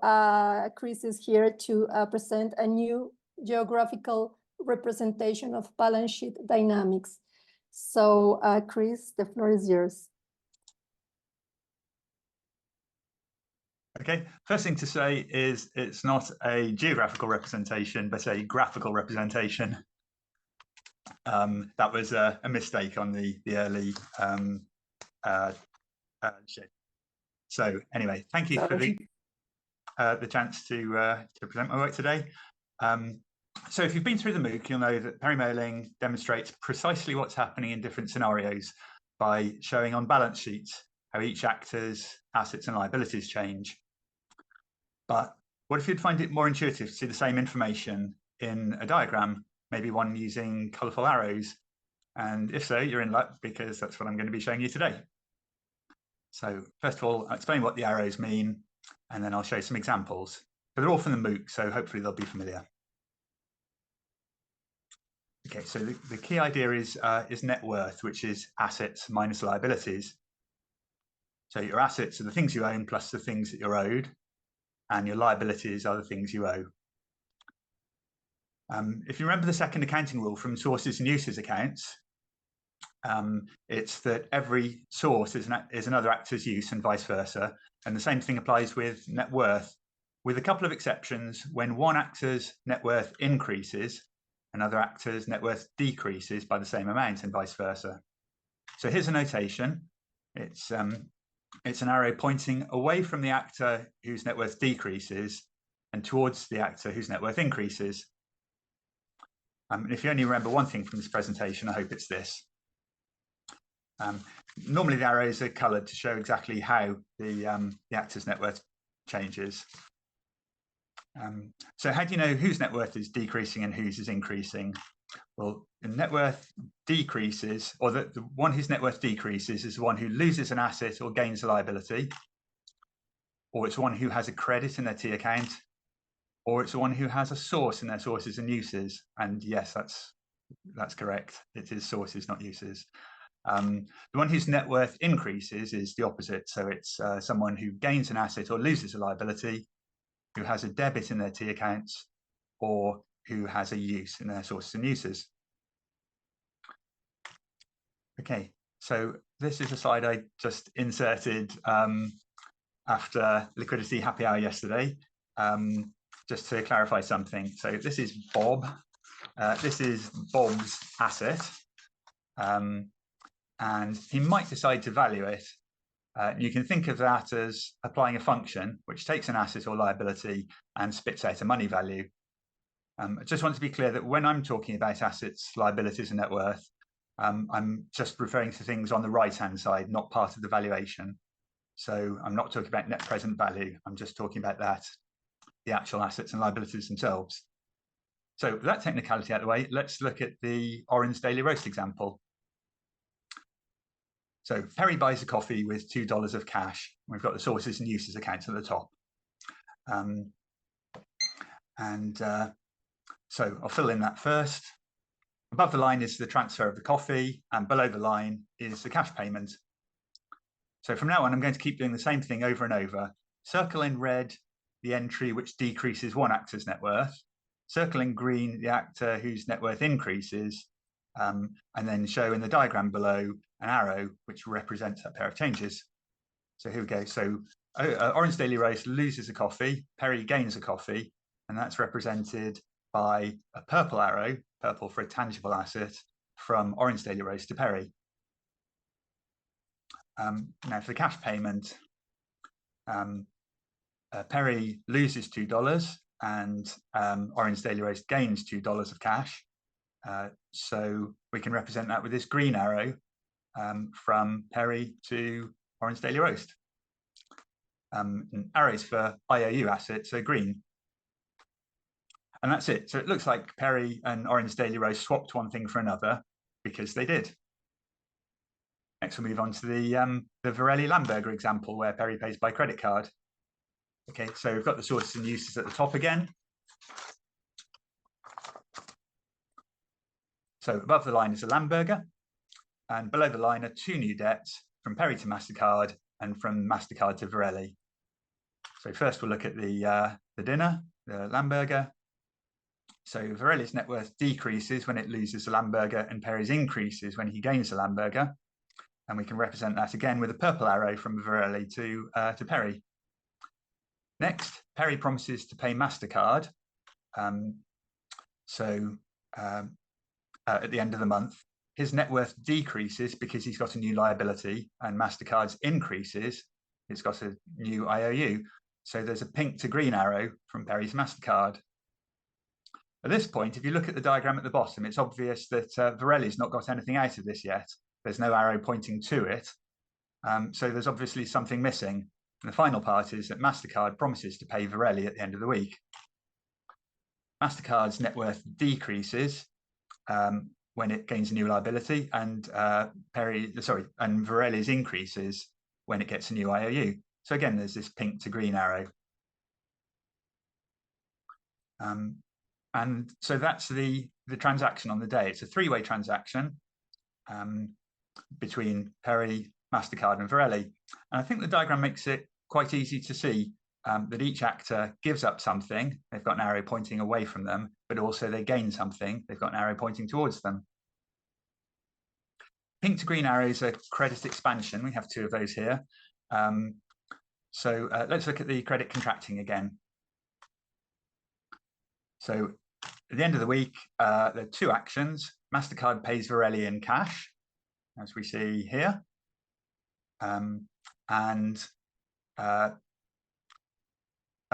Chris is here to present a new geographical representation of balance sheet dynamics. So Chris, the floor is yours. Okay, first thing to say is it's not a geographical representation, but a graphical representation. That was a mistake on the early shape. So anyway, thank you for the chance to present my work today. So if you've been through the MOOC, you'll know that perimailing demonstrates precisely what's happening in different scenarios by showing on balance sheets how each actor's assets and liabilities change. But what if you'd find it more intuitive to see the same information in a diagram, maybe one using colorful arrows? And if so, you're in luck, because that's what I'm going to be showing you today. So first of all, I'll explain what the arrows mean, and then I'll show some examples. But they're all from the MOOC, so hopefully they'll be familiar. Okay, so the key idea is net worth, which is assets minus liabilities. So your assets are the things you own plus the things that you're owed, and your liabilities are the things you owe. If you remember the second accounting rule from sources and uses accounts, it's that every source is another actor's use and vice versa. And the same thing applies with net worth, with a couple of exceptions. When one actor's net worth increases, another actor's net worth decreases by the same amount and vice versa. So here's a notation. It's an arrow pointing away from the actor whose net worth decreases and towards the actor whose net worth increases. If you only remember one thing from this presentation, I hope it's this. Normally the arrows are coloured to show exactly how the actor's net worth changes. So how do you know whose net worth is decreasing and whose is increasing? Well, the net worth decreases, or the one whose net worth decreases is the one who loses an asset or gains a liability, or it's one who has a credit in their T account, or it's the one who has a source in their sources and uses. And yes, that's correct. It is sources, not uses. The one whose net worth increases is the opposite. So it's someone who gains an asset or loses a liability, who has a debit in their T accounts, or who has a use in their sources and uses. Okay, so this is a slide I just inserted after liquidity happy hour yesterday, just to clarify something. So this is Bob. This is Bob's asset. And he might decide to value it. You can think of that as applying a function which takes an asset or liability and spits out a money value. I just want to be clear that when I'm talking about assets, liabilities, and net worth, I'm just referring to things on the right-hand side, not part of the valuation. So I'm not talking about net present value. I'm just talking about that, the actual assets and liabilities themselves. So with that technicality out of the way, let's look at the orange daily roast example. So Perry buys a coffee with $2 of cash. We've got the sources and uses accounts at the top. So I'll fill in that first. Above the line is the transfer of the coffee, and below the line is the cash payment. So from now on, I'm going to keep doing the same thing over and over. Circle in red the entry which decreases one actor's net worth, circle in green the actor whose net worth increases, and then show in the diagram below an arrow which represents that pair of changes. So here we go. So Orange Daily Roast loses a coffee, Perry gains a coffee, and that's represented by a purple arrow, purple for a tangible asset, from Orange Daily Roast to Perry. Now for the cash payment, Perry loses $2 and Orange Daily Roast gains $2 of cash. So we can represent that with this green arrow from Perry to Orange Daily Roast. Arrows for IOU assets are green. And that's it. So it looks like Perry and Orange Daily Roast swapped one thing for another because they did. Next, we'll move on to the Varelli Lamberger example where Perry pays by credit card. Okay, so we've got the sources and uses at the top again. So above the line is a Lamberger, and below the line are two new debts from Perry to MasterCard and from MasterCard to Varelli. So first we'll look at the dinner, the Lamberger. So Varelli's net worth decreases when it loses a Lamberger, and Perry's increases when he gains a Lamberger. And we can represent that again with a purple arrow from Varelli to Perry. Next, Perry promises to pay MasterCard. At the end of the month, his net worth decreases because he's got a new liability, and MasterCard's increases, it's got a new IOU. So there's a pink to green arrow from Perry to MasterCard. At this point, if you look at the diagram at the bottom, it's obvious that Varelli's not got anything out of this yet. There's no arrow pointing to it. So there's obviously something missing. And the final part is that MasterCard promises to pay Varelli at the end of the week. MasterCard's net worth decreases when it gains a new liability, and Varelli's increases when it gets a new IOU. So again, there's this pink to green arrow. And so that's the transaction on the day. It's a three-way transaction between Perry MasterCard and Varelli. And I think the diagram makes it quite easy to see that each actor gives up something. They've got an arrow pointing away from them, but also they gain something. They've got an arrow pointing towards them. Pink to green arrows are credit expansion. We have two of those here. So let's look at the credit contracting again. So at the end of the week, there are two actions. MasterCard pays Varelli in cash, as we see here.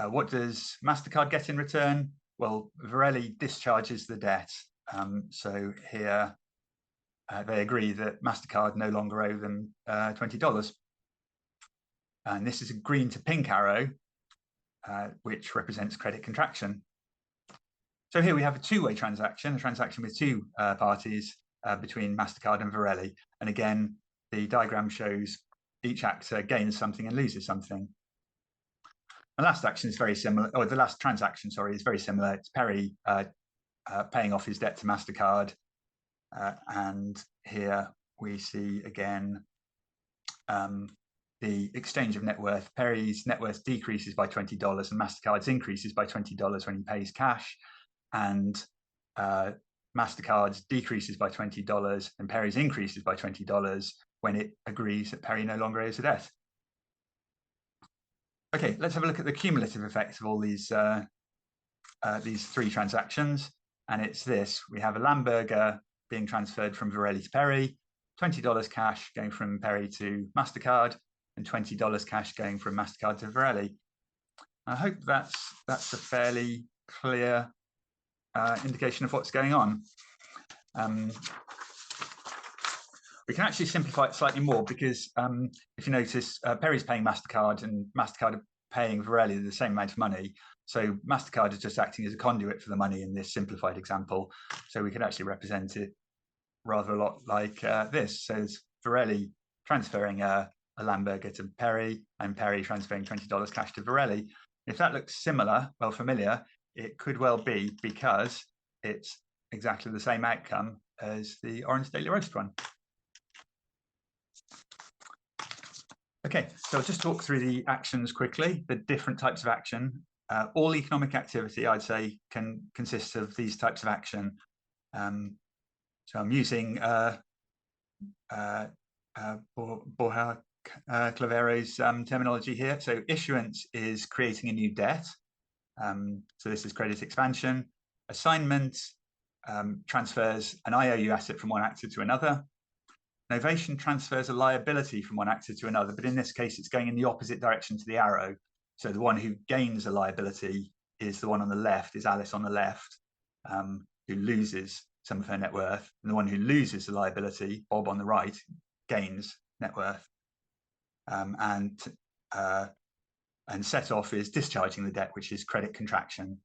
What does MasterCard get in return? Well, Varelli discharges the debt. So here they agree that MasterCard no longer owe them $20. And this is a green to pink arrow, which represents credit contraction. So here we have a two-way transaction, a transaction with two parties between MasterCard and Varelli. And again, the diagram shows each actor gains something and loses something. The last action is very similar, or the last transaction, sorry, is very similar. It's Perry paying off his debt to MasterCard. And here we see again the exchange of net worth. Perry's net worth decreases by $20 and MasterCard's increases by $20 when he pays cash. And MasterCard's decreases by $20 and Perry's increases by $20 when it agrees that Perry no longer owes a debt. Okay, let's have a look at the cumulative effects of all these three transactions. And it's this: we have a Lamberger being transferred from Varelli to Perry, $20 cash going from Perry to MasterCard, and $20 cash going from MasterCard to Varelli. I hope that's a fairly clear indication of what's going on. We can actually simplify it slightly more because if you notice, Perry's paying MasterCard and MasterCard are paying Varelli the same amount of money. So MasterCard is just acting as a conduit for the money in this simplified example. So we can actually represent it rather a lot like this. So it's Varelli transferring a Lamberger to Perry and Perry transferring $20 cash to Varelli. If that looks similar, well, familiar, it could well be because it's exactly the same outcome as the Orange Daily Roast one. Okay, so I'll just talk through the actions quickly, the different types of action. All economic activity, I'd say, can consist of these types of action. So I'm using Borja Clavero's terminology here. So issuance is creating a new debt. So this is credit expansion. Assignment transfers an IOU asset from one actor to another. Novation transfers a liability from one actor to another, but in this case, it's going in the opposite direction to the arrow. So the one who gains a liability is the one on the left, is Alice on the left, who loses some of her net worth. And the one who loses the liability, Bob on the right, gains net worth. And set off is discharging the debt, which is credit contraction.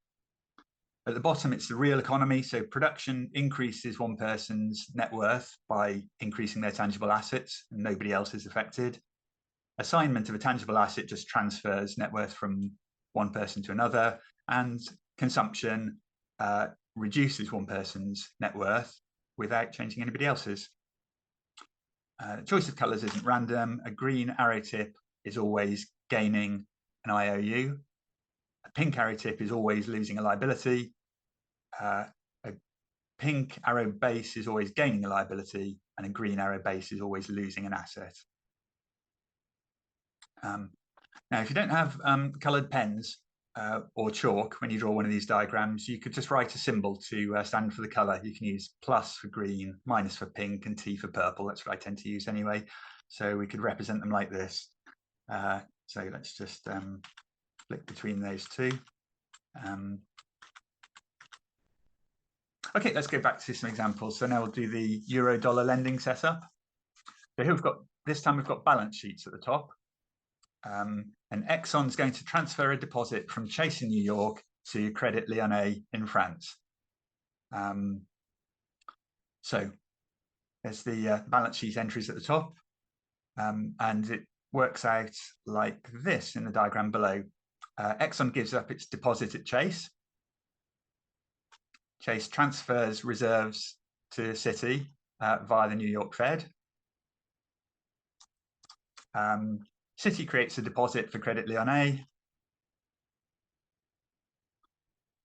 At the bottom, it's the real economy. So production increases one person's net worth by increasing their tangible assets, and nobody else is affected. Assignment of a tangible asset just transfers net worth from one person to another, and consumption reduces one person's net worth without changing anybody else's. Choice of colors isn't random. A green arrow tip is always gaining an IOU. A pink arrow tip is always losing a liability. A pink arrow base is always gaining a liability, and a green arrow base is always losing an asset. Now, if you don't have colored pens or chalk when you draw one of these diagrams, you could just write a symbol to stand for the color. You can use plus for green, minus for pink, and T for purple. That's what I tend to use anyway. So we could represent them like this. So let's just flick between those two. Okay, let's go back to some examples. So now we'll do the euro-dollar lending setup. So here this time we've got balance sheets at the top. And Exxon's going to transfer a deposit from Chase in New York to Credit Lyonnais in France. So there's the balance sheet entries at the top. And it works out like this in the diagram below. Exxon gives up its deposit at Chase. Chase transfers reserves to Citi via the New York Fed. Citi creates a deposit for Credit Lyonnais,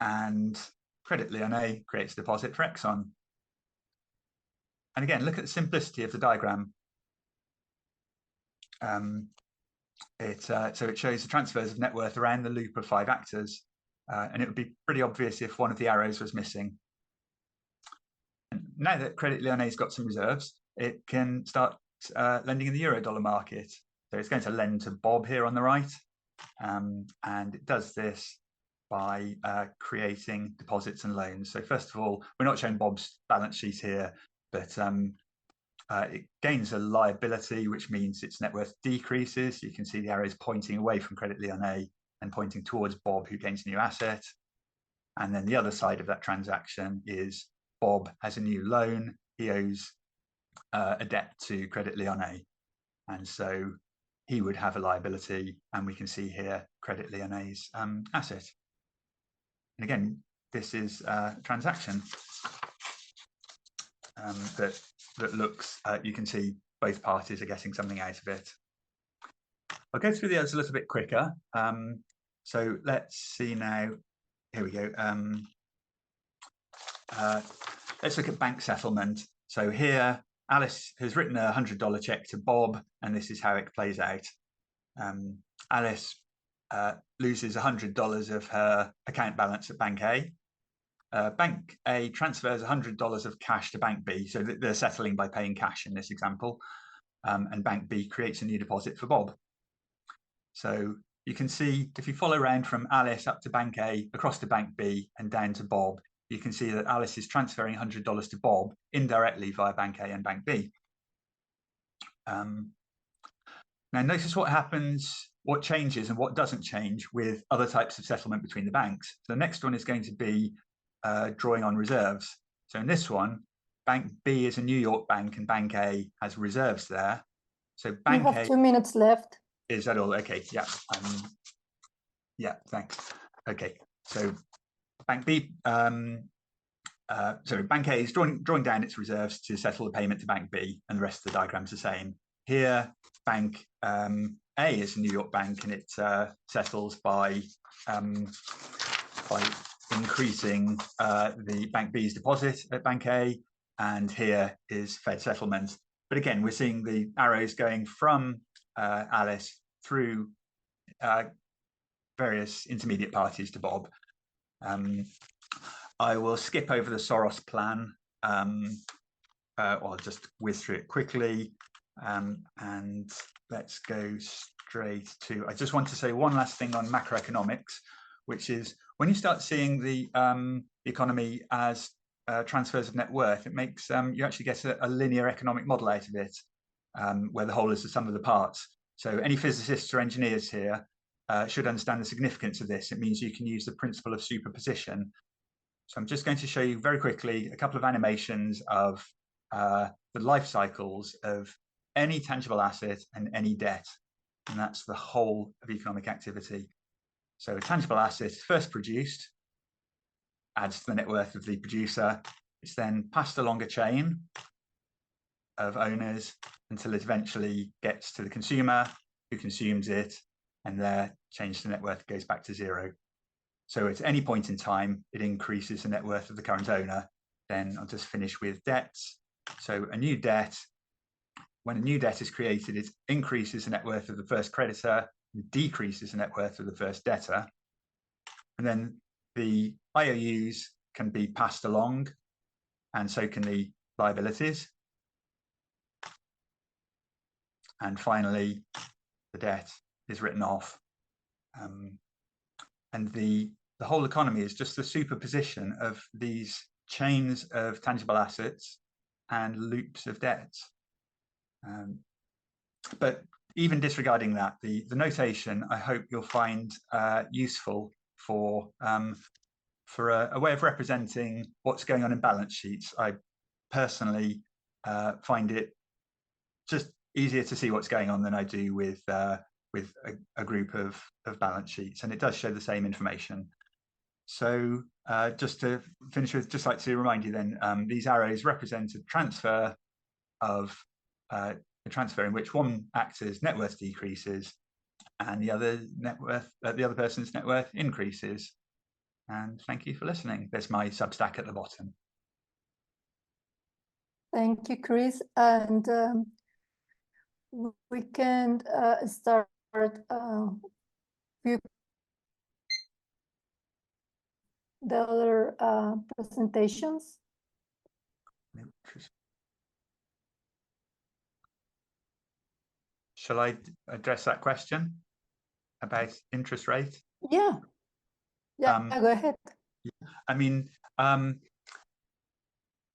and Credit Lyonnais creates a deposit for Exxon. And again, look at the simplicity of the diagram. So it shows the transfers of net worth around the loop of 5 actors, and it would be pretty obvious if one of the arrows was missing. And now that Credit Lyonnais got some reserves, it can start lending in the euro-dollar market. So it's going to lend to Bob here on the right, and it does this by creating deposits and loans. So first of all, we're not showing Bob's balance sheet here, but it gains a liability, which means its net worth decreases. You can see the arrows pointing away from Credit Lyonnais and pointing towards Bob, who gains a new asset. And then the other side of that transaction is Bob has a new loan. He owes a debt to Credit Lyonnais, and so he would have a liability, and we can see here Credit Lyonnais' asset. And again, this is a transaction that looks, you can see both parties are getting something out of it. I'll go through the others a little bit quicker. So let's see now. Here we go. Let's look at bank settlement. So here, Alice has written a $100 check to Bob, and this is how it plays out. Alice loses $100 of her account balance at Bank A. Bank A transfers $100 of cash to Bank B, so they're settling by paying cash in this example, and Bank B creates a new deposit for Bob. So you can see if you follow around from Alice up to Bank A, across to Bank B, and down to Bob, you can see that Alice is transferring $100 to Bob indirectly via Bank A and Bank B. Now notice what happens, what changes and what doesn't change with other types of settlement between the banks. So the next one is going to be drawing on reserves. So in this one, Bank B is a New York bank and Bank A has reserves there. So Bank you have 2 minutes left. Is that all? Okay, yeah. Yeah, thanks. Okay, so Bank B, sorry, Bank A is drawing down its reserves to settle the payment to Bank B, and the rest of the diagram's the same. Here, Bank A is a New York bank, and it settles by increasing the Bank B's deposit at Bank A, and here is Fed settlement. But again, we're seeing the arrows going from Alice through various intermediate parties to Bob. I will skip over the Soros plan. I'll just whiz through it quickly, and let's go straight to, I just want to say one last thing on macroeconomics, which is when you start seeing the economy as transfers of net worth, it makes you actually get a linear economic model out of it, where the whole is the sum of the parts. So any physicists or engineers here should understand the significance of this. It means you can use the principle of superposition. So I'm just going to show you very quickly a couple of animations of the life cycles of any tangible asset and any debt. And that's the whole of economic activity. So a tangible asset is first produced, adds to the net worth of the producer. It's then passed along a chain of owners until it eventually gets to the consumer, who consumes it, and their change to net worth goes back to zero. So at any point in time, it increases the net worth of the current owner. Then I'll just finish with debts. So a new debt, when a new debt is created, it increases the net worth of the first creditor, decreases the net worth of the first debtor. And then the IOUs can be passed along, and so can the liabilities. And finally, the debt is written off. And the whole economy is just the superposition of these chains of tangible assets and loops of debts. But even disregarding that, the notation I hope you'll find useful for a way of representing what's going on in balance sheets. I personally find it just easier to see what's going on than I do with a group of balance sheets, and it does show the same information. So just to finish with, just like to remind you then, these arrows represent a transfer of a transfer in which one actor's net worth decreases and the other person's net worth increases. And thank you for listening. There's my Substack at the bottom. Thank you, Chris. And we can start the other presentations. Shall I address that question about interest rate? Yeah, go ahead. I mean,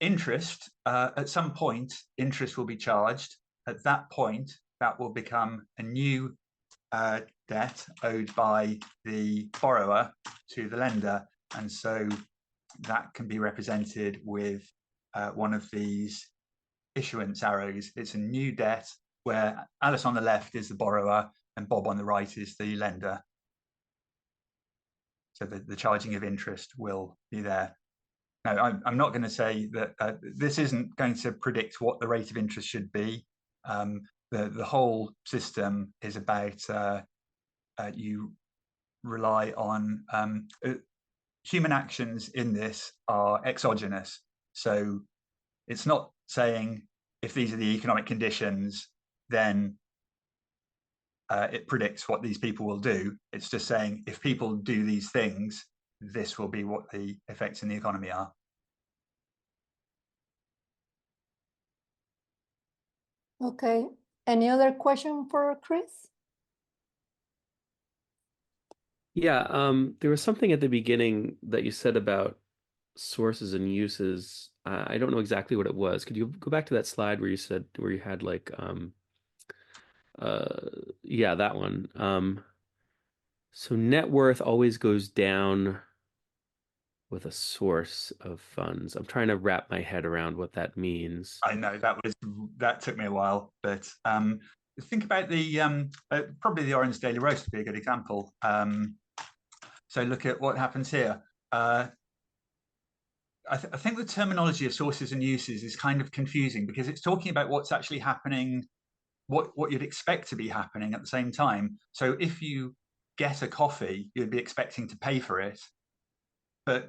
interest, at some point, interest will be charged. At that point, that will become a new debt owed by the borrower to the lender. And so that can be represented with one of these issuance arrows. It's a new debt where Alice on the left is the borrower and Bob on the right is the lender. So the charging of interest will be there. Now, I'm not going to say that this isn't going to predict what the rate of interest should be. The whole system is about you rely on human actions in this are exogenous. So it's not saying if these are the economic conditions, then it predicts what these people will do. It's just saying if people do these things, this will be what the effects in the economy are. Okay. Any other question for Chris? Yeah, there was something at the beginning that you said about sources and uses. I don't know exactly what it was. Could you go back to that slide where you said where you had like yeah, that one. So net worth always goes down with a source of funds. I'm trying to wrap my head around what that means. I know that took me a while, but think about the probably the Orange Daily Roast would be a good example. So look at what happens here. I think the terminology of sources and uses is kind of confusing because it's talking about what's actually happening, what you'd expect to be happening at the same time. So if you get a coffee, you'd be expecting to pay for it, but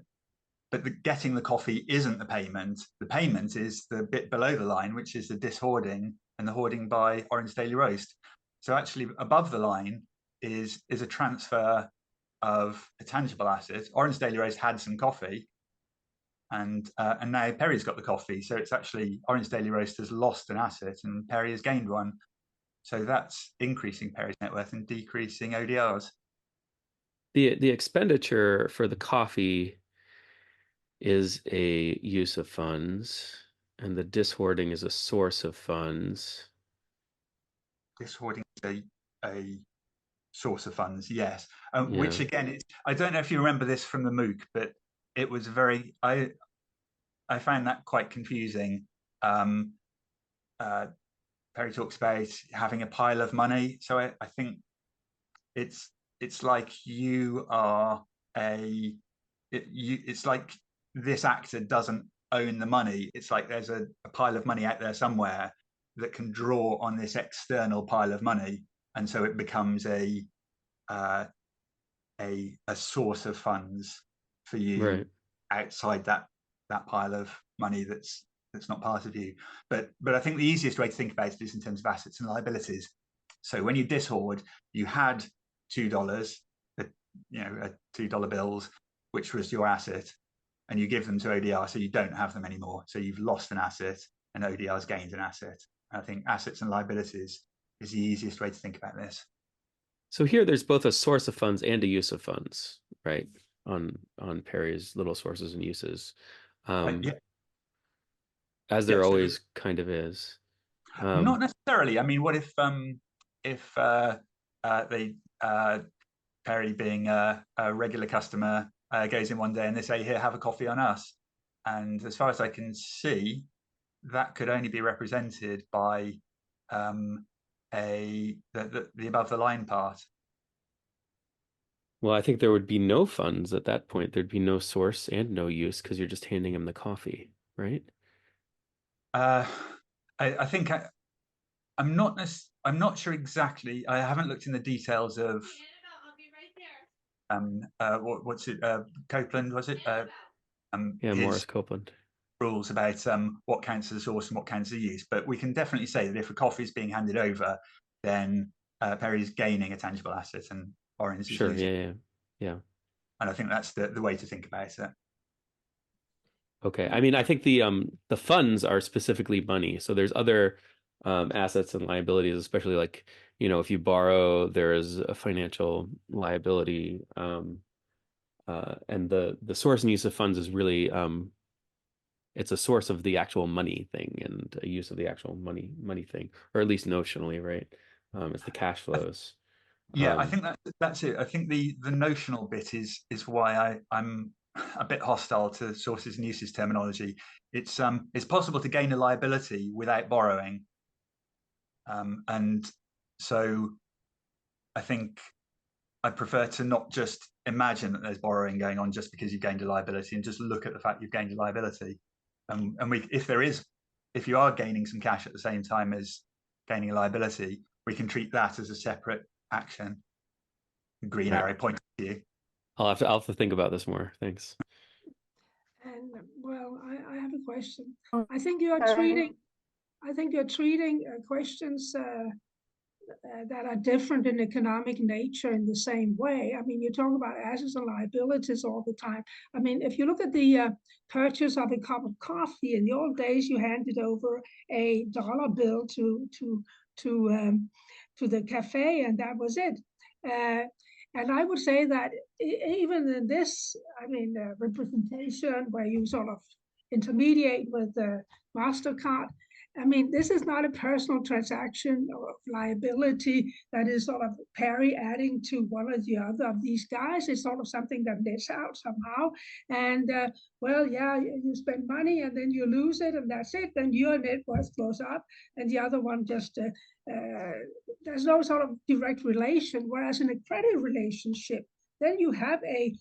getting the coffee isn't the payment. The payment is the bit below the line, which is the dishoarding and the hoarding by Orange Daily Roast. So actually above the line is a transfer of a tangible asset. Orange Daily Roast had some coffee, and now Perry's got the coffee. So it's actually Orange Daily Roast has lost an asset and Perry has gained one. So that's increasing Perry's net worth and decreasing ODRs. The expenditure for the coffee is a use of funds, and the dishoarding is a source of funds. Dishoarding is a source of funds, yes. Yeah. Which again, I don't know if you remember this from the MOOC, but it was very, I found that quite confusing. Perry talks about having a pile of money. So I think it's like you are it's like this actor doesn't own the money. It's like there's a pile of money out there somewhere that can draw on this external pile of money, and so it becomes a source of funds for you, right, outside that pile of money that's not part of you. But I think the easiest way to think about it is in terms of assets and liabilities. So when you dishoard, you had $2, $2 bills, which was your asset, and you give them to ODR, so you don't have them anymore. So you've lost an asset, and ODR's gained an asset. And I think assets and liabilities is the easiest way to think about this. So here, there's both a source of funds and a use of funds, right? On Perry's little sources and uses, Yeah. as there always kind of is. Not necessarily. I mean, what if Perry, being a regular customer, goes in one day and they say, "Here, have a coffee on us," and as far as I can see, that could only be represented by the above the line part. Well, I think there would be no funds at that point. There'd be no source and no use because you're just handing him the coffee, right? I think I'm not sure exactly. I haven't looked in the details of what's it, Copeland, was it? Yeah, his Morris Copeland. rules about what counts as a source and what counts as a use. But we can definitely say that if a coffee is being handed over, then Perry is gaining a tangible asset and Orange is Sure, losing. yeah. And I think that's the way to think about it. Okay. I mean, I think the funds are specifically money. So there's other assets and liabilities, especially like, you know, if you borrow, there is a financial liability. And the source and use of funds is really it's a source of the actual money thing and a use of the actual money thing, or at least notionally, right? It's the cash flows. Yeah, I think that's it. I think the notional bit is why I'm a bit hostile to sources and uses terminology. It's possible to gain a liability without borrowing, and so I think I prefer to not just imagine that there's borrowing going on just because you've gained a liability, and just look at the fact you've gained a liability. And if you are gaining some cash at the same time as gaining a liability, we can treat that as a separate action. Green Right. arrow pointing to you. I'll have to think about this more. Thanks. And well, I have a question. I think you're treating questions that are different in economic nature in the same way. I mean, you talk about assets and liabilities all the time. I mean, if you look at the purchase of a cup of coffee, in the old days, you handed over a dollar bill to the cafe, and that was it. And I would say that even in this, I mean, representation where you sort of intermediate with the MasterCard, I mean, this is not a personal transaction of liability that is sort of Perry adding to one or the other of these guys. It's sort of something that nets out somehow. And well, yeah, you spend money and then you lose it and that's it. Then your net worth goes up and the other one just, there's no sort of direct relation. Whereas in a credit relationship, then you have a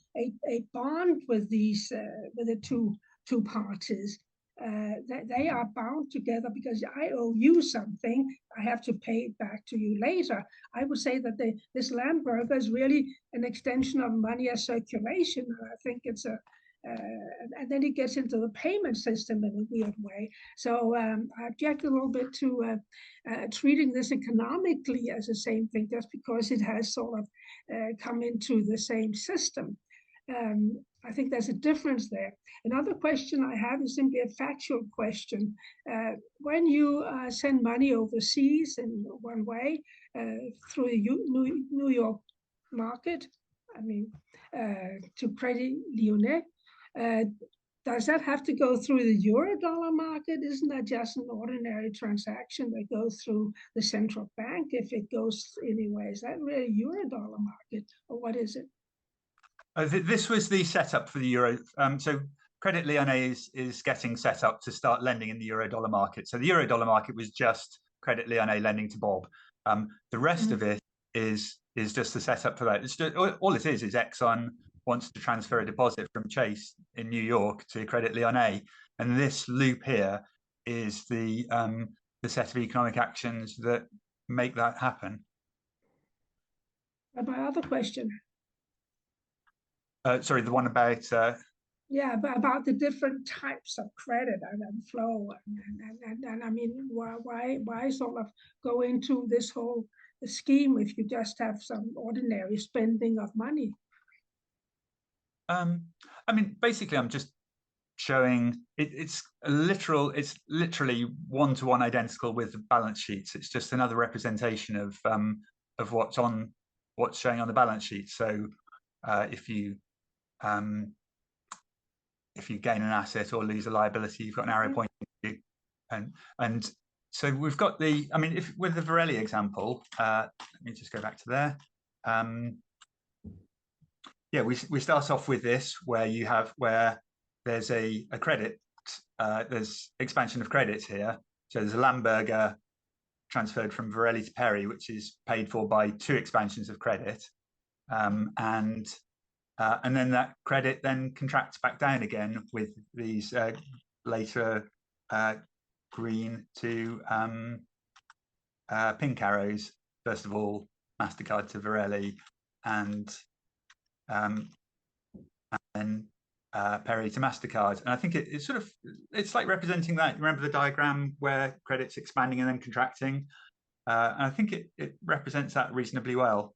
bond with these, with the two parties. They are bound together because I owe you something. I have to pay it back to you later. I would say that this Lamberger is really an extension of money as circulation. I think it's and then it gets into the payment system in a weird way. So I object a little bit to treating this economically as the same thing just because it has sort of come into the same system. I think there's a difference there. Another question I have is simply a factual question. When you send money overseas in one way through the New York market, I mean, to Credit Lyonnais, does that have to go through the euro-dollar market? Isn't that just an ordinary transaction that goes through the central bank if it goes anywhere? Is that really euro-dollar market or what is it? This was the setup for the euro. So Credit Lyonnais is getting set up to start lending in the euro-dollar market. So the euro-dollar market was just Credit Lyonnais lending to Bob. The rest of it is just the setup for that. It's just, all it is Exxon wants to transfer a deposit from Chase in New York to Credit Lyonnais, and this loop here is the set of economic actions that make that happen. My other question. Sorry, the one about yeah, but about the different types of credit and flow, and I mean, why sort of go into this whole scheme if you just have some ordinary spending of money? I mean, basically, I'm just showing it's literally one-to-one identical with the balance sheets. It's just another representation of what's showing on the balance sheet. So if you gain an asset or lose a liability, you've got an arrow pointing to you. And so we've got I mean, with the Varelli example, let me just go back to there. Yeah, we start off with this where there's a credit, there's expansion of credits here. So there's a Lamberger transferred from Varelli to Perry, which is paid for by 2 expansions of credit. And then that credit then contracts back down again with these later green to pink arrows. First of all, MasterCard to Varelli, and then Perry to MasterCard. And I think it's sort of, it's like representing that. Remember the diagram where credit's expanding and then contracting? And I think it represents that reasonably well.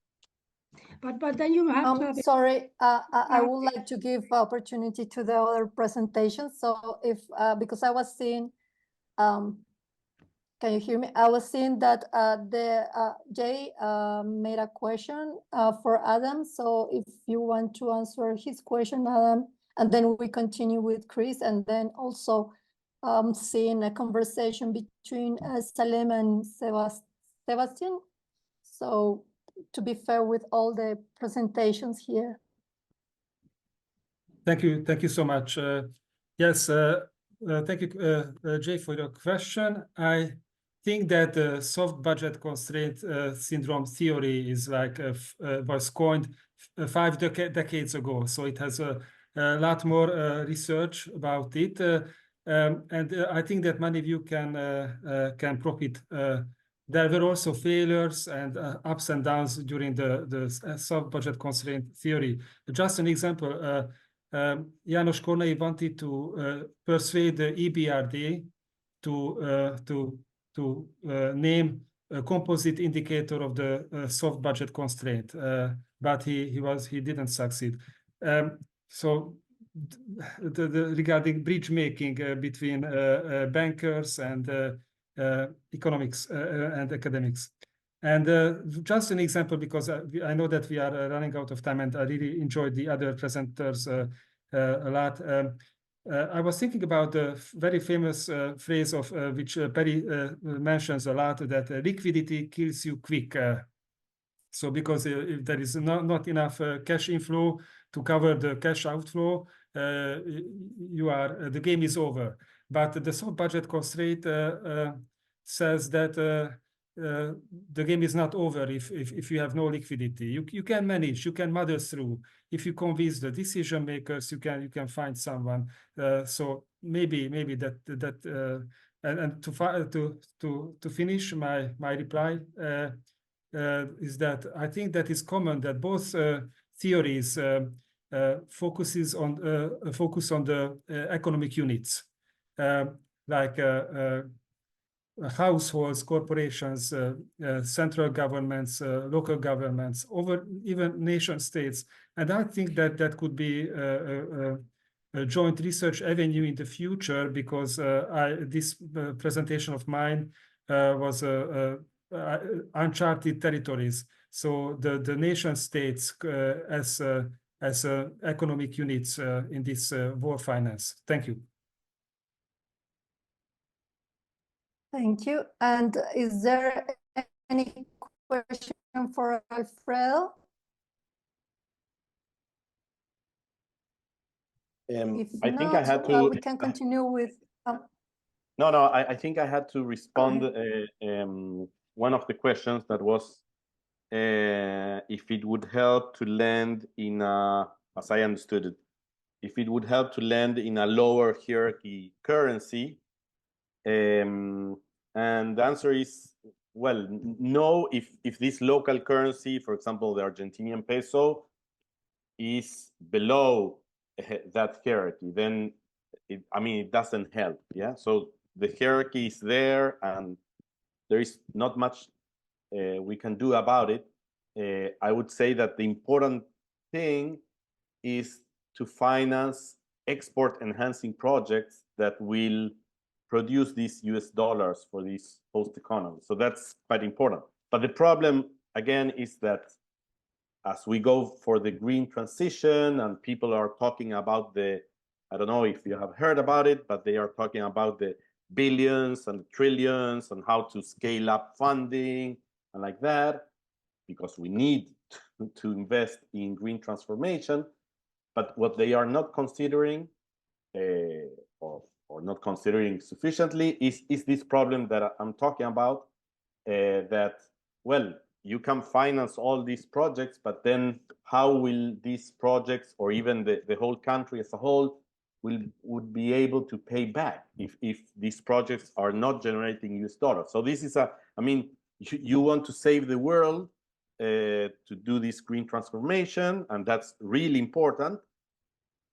But then you have to have sorry, I would like to give opportunity to the other presentation. So if, because I was seeing, can you hear me? I was seeing that Jay made a question for Adam. So if you want to answer his question, Adam, and then we continue with Chris, and then also seeing a conversation between Saleem and Sebastian. So to be fair with all the presentations here. Thank you so much. Yes, thank you, Jay, for your question. I think that the soft budget constraint syndrome theory is like was coined 5 decades ago. So it has a lot more research about it, and I think that MoneyView can profit. There were also failures and ups and downs during the soft budget constraint theory. Just an example. János Kornai wanted to persuade the EBRD to name a composite indicator of the soft budget constraint, but he didn't succeed. So regarding bridge making between bankers and economics and academics. And just an example, because I know that we are running out of time, and I really enjoyed the other presenters a lot. I was thinking about the very famous phrase of which Perry mentions a lot, that liquidity kills you quick. So because if there is not enough cash inflow to cover the cash outflow, the game is over. But the soft budget constraint says that the game is not over if you have no liquidity. You can manage, you can muddle through. If you convince the decision makers, you can find someone. So maybe that and to finish my reply is that I think that is common, that both theories focus on the economic units, like households, corporations, central governments, local governments, over even nation states. And I think that could be a joint research avenue in the future, because this presentation of mine was uncharted territories. So the nation states as economic units in this war finance. Thank you. Thank you. And is there any question for Alfredo? I think I had to. We can continue with. No, I think I had to respond one of the questions that was if it would help to lend in a, as I understood it, if it would help to lend in a lower hierarchy currency. And the answer is, well, no, if this local currency, for example, the Argentinian peso, is below that hierarchy, then it doesn't help. Yeah. So the hierarchy is there, and there is not much we can do about it. I would say that the important thing is to finance export enhancing projects that will produce these US dollars for this host economy. So that's quite important. But the problem, again, is that as we go for the green transition and people are talking about I don't know if you have heard about it, but they are talking about the billions and trillions and how to scale up funding and like that, because we need to invest in green transformation. But what they are not considering or not considering sufficiently is this problem that I'm talking about, that, well, you can finance all these projects, but then how will these projects, or even the whole country as a whole, would be able to pay back if these projects are not generating US dollars? So this is you want to save the world to do this green transformation, and that's really important.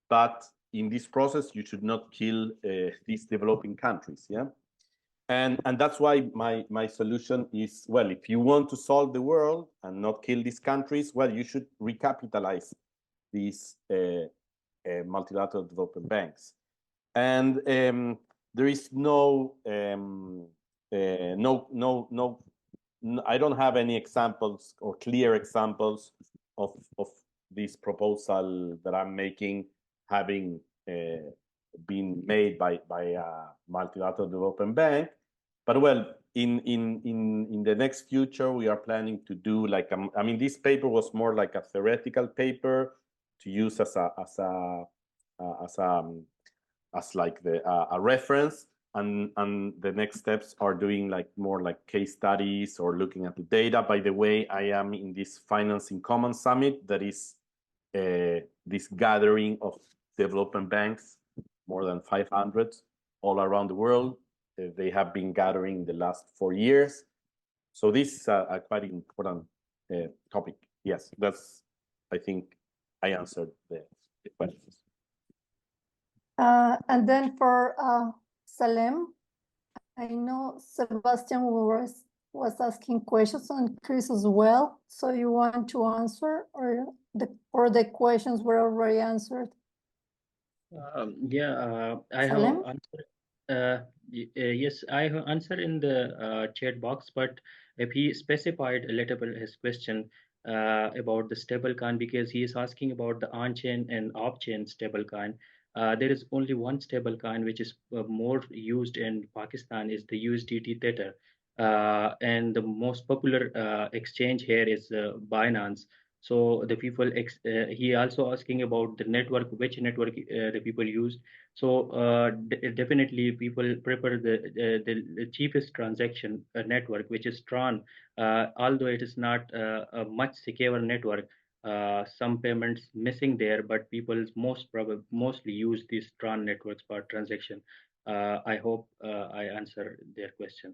But in this process, you should not kill these developing countries. Yeah, and that's why my solution is, well, if you want to solve the world and not kill these countries, well, you should recapitalize these multilateral development banks. And there is I don't have any examples or clear examples of this proposal that I'm making having been made by a multilateral development bank. But well, in the next future, we are planning to do like I mean, this paper was more like a theoretical paper to use as like a reference, and the next steps are doing like more like case studies or looking at the data. By the way, I am in this Financing Commons Summit, that is this gathering of development banks, more than 500 all around the world. They have been gathering the last 4 years. So this is a quite important topic. Yes, that's, I think I answered the questions. And then for Saleem, I know Sebastian was asking questions, and Chris as well. So you want to answer, or the questions were already answered? I have answered. Yes, I have answered in the chat box, but if he specified a little bit his question about the stablecoin, because he is asking about the on-chain and off-chain stablecoin. There is only one stablecoin which is more used in Pakistan, is the USDT Tether, and the most popular exchange here is Binance. So the people, he also asking about the network, which network the people use. So definitely people prefer the cheapest transaction network, which is Tron. Although it is not a much secure network, some payments missing there, but people mostly use these Tron networks for transaction. I hope I answer their question.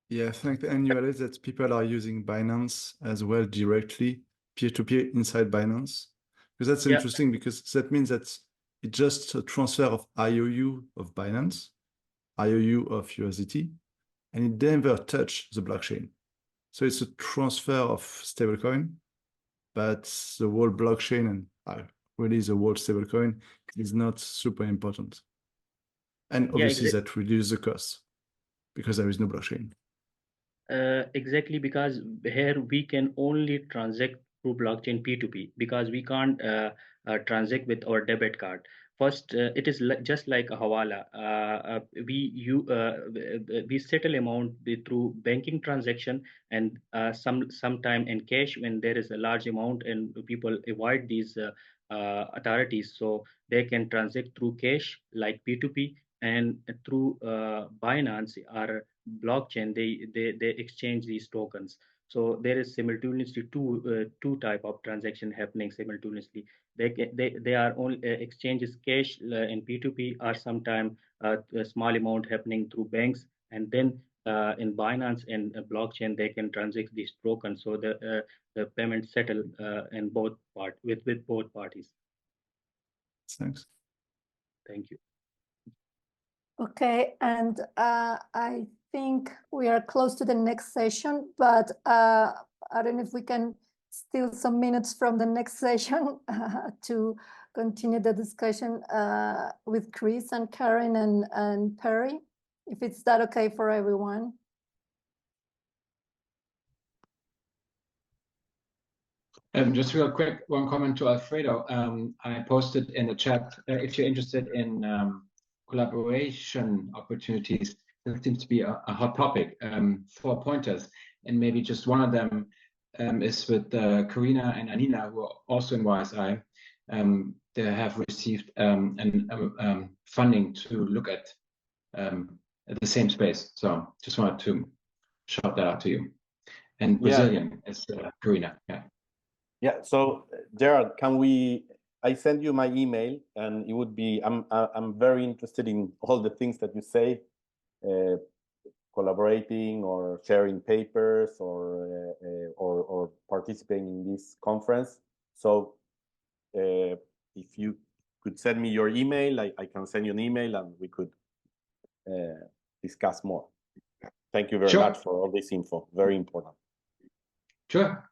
Yeah, I think the annual is that people are using Binance as well directly, peer-to-peer inside Binance. Because that's interesting, because that means that it's just a transfer of IOU of Binance, IOU of USDT, and it never touch the blockchain. So it's a transfer of stablecoin, but the whole blockchain and really the whole stablecoin is not super important. And obviously that reduces the cost because there is no blockchain. Exactly, because here we can only transact through blockchain P2P, because we can't transact with our debit card. First, it is just like a hawala. We settle amount through banking transaction, and sometime in cash when there is a large amount and people avoid these authorities, so they can transact through cash like P2P, and through Binance or blockchain they exchange these tokens. So there is simultaneously two type of transaction happening simultaneously. They are only exchanges cash in P2P, or sometime a small amount happening through banks, and then in Binance and blockchain they can transact these tokens, so the payment settle in both with both parties. Thanks. Thank you. Okay, and I think we are close to the next session, but I don't know if we can steal some minutes from the next session to continue the discussion with Chris and Karen and Perry, if it's that okay for everyone. Just real quick, one comment to Alfredo. I posted in the chat, if you're interested in collaboration opportunities, that seems to be a hot topic, 4 pointers, and maybe just one of them is with Karina and Anina, who are also in YSI. They have received funding to look at the same space. So just wanted to shout that out to you. And Brazilian is Karina. Yeah. So Gerard, I send you my email, and it would be, I'm very interested in all the things that you say. collaborating or sharing papers or participating in this conference. So if you could send me your email, I can send you an email and we could discuss more. Thank you very Sure. much for all this info. Very important. Sure.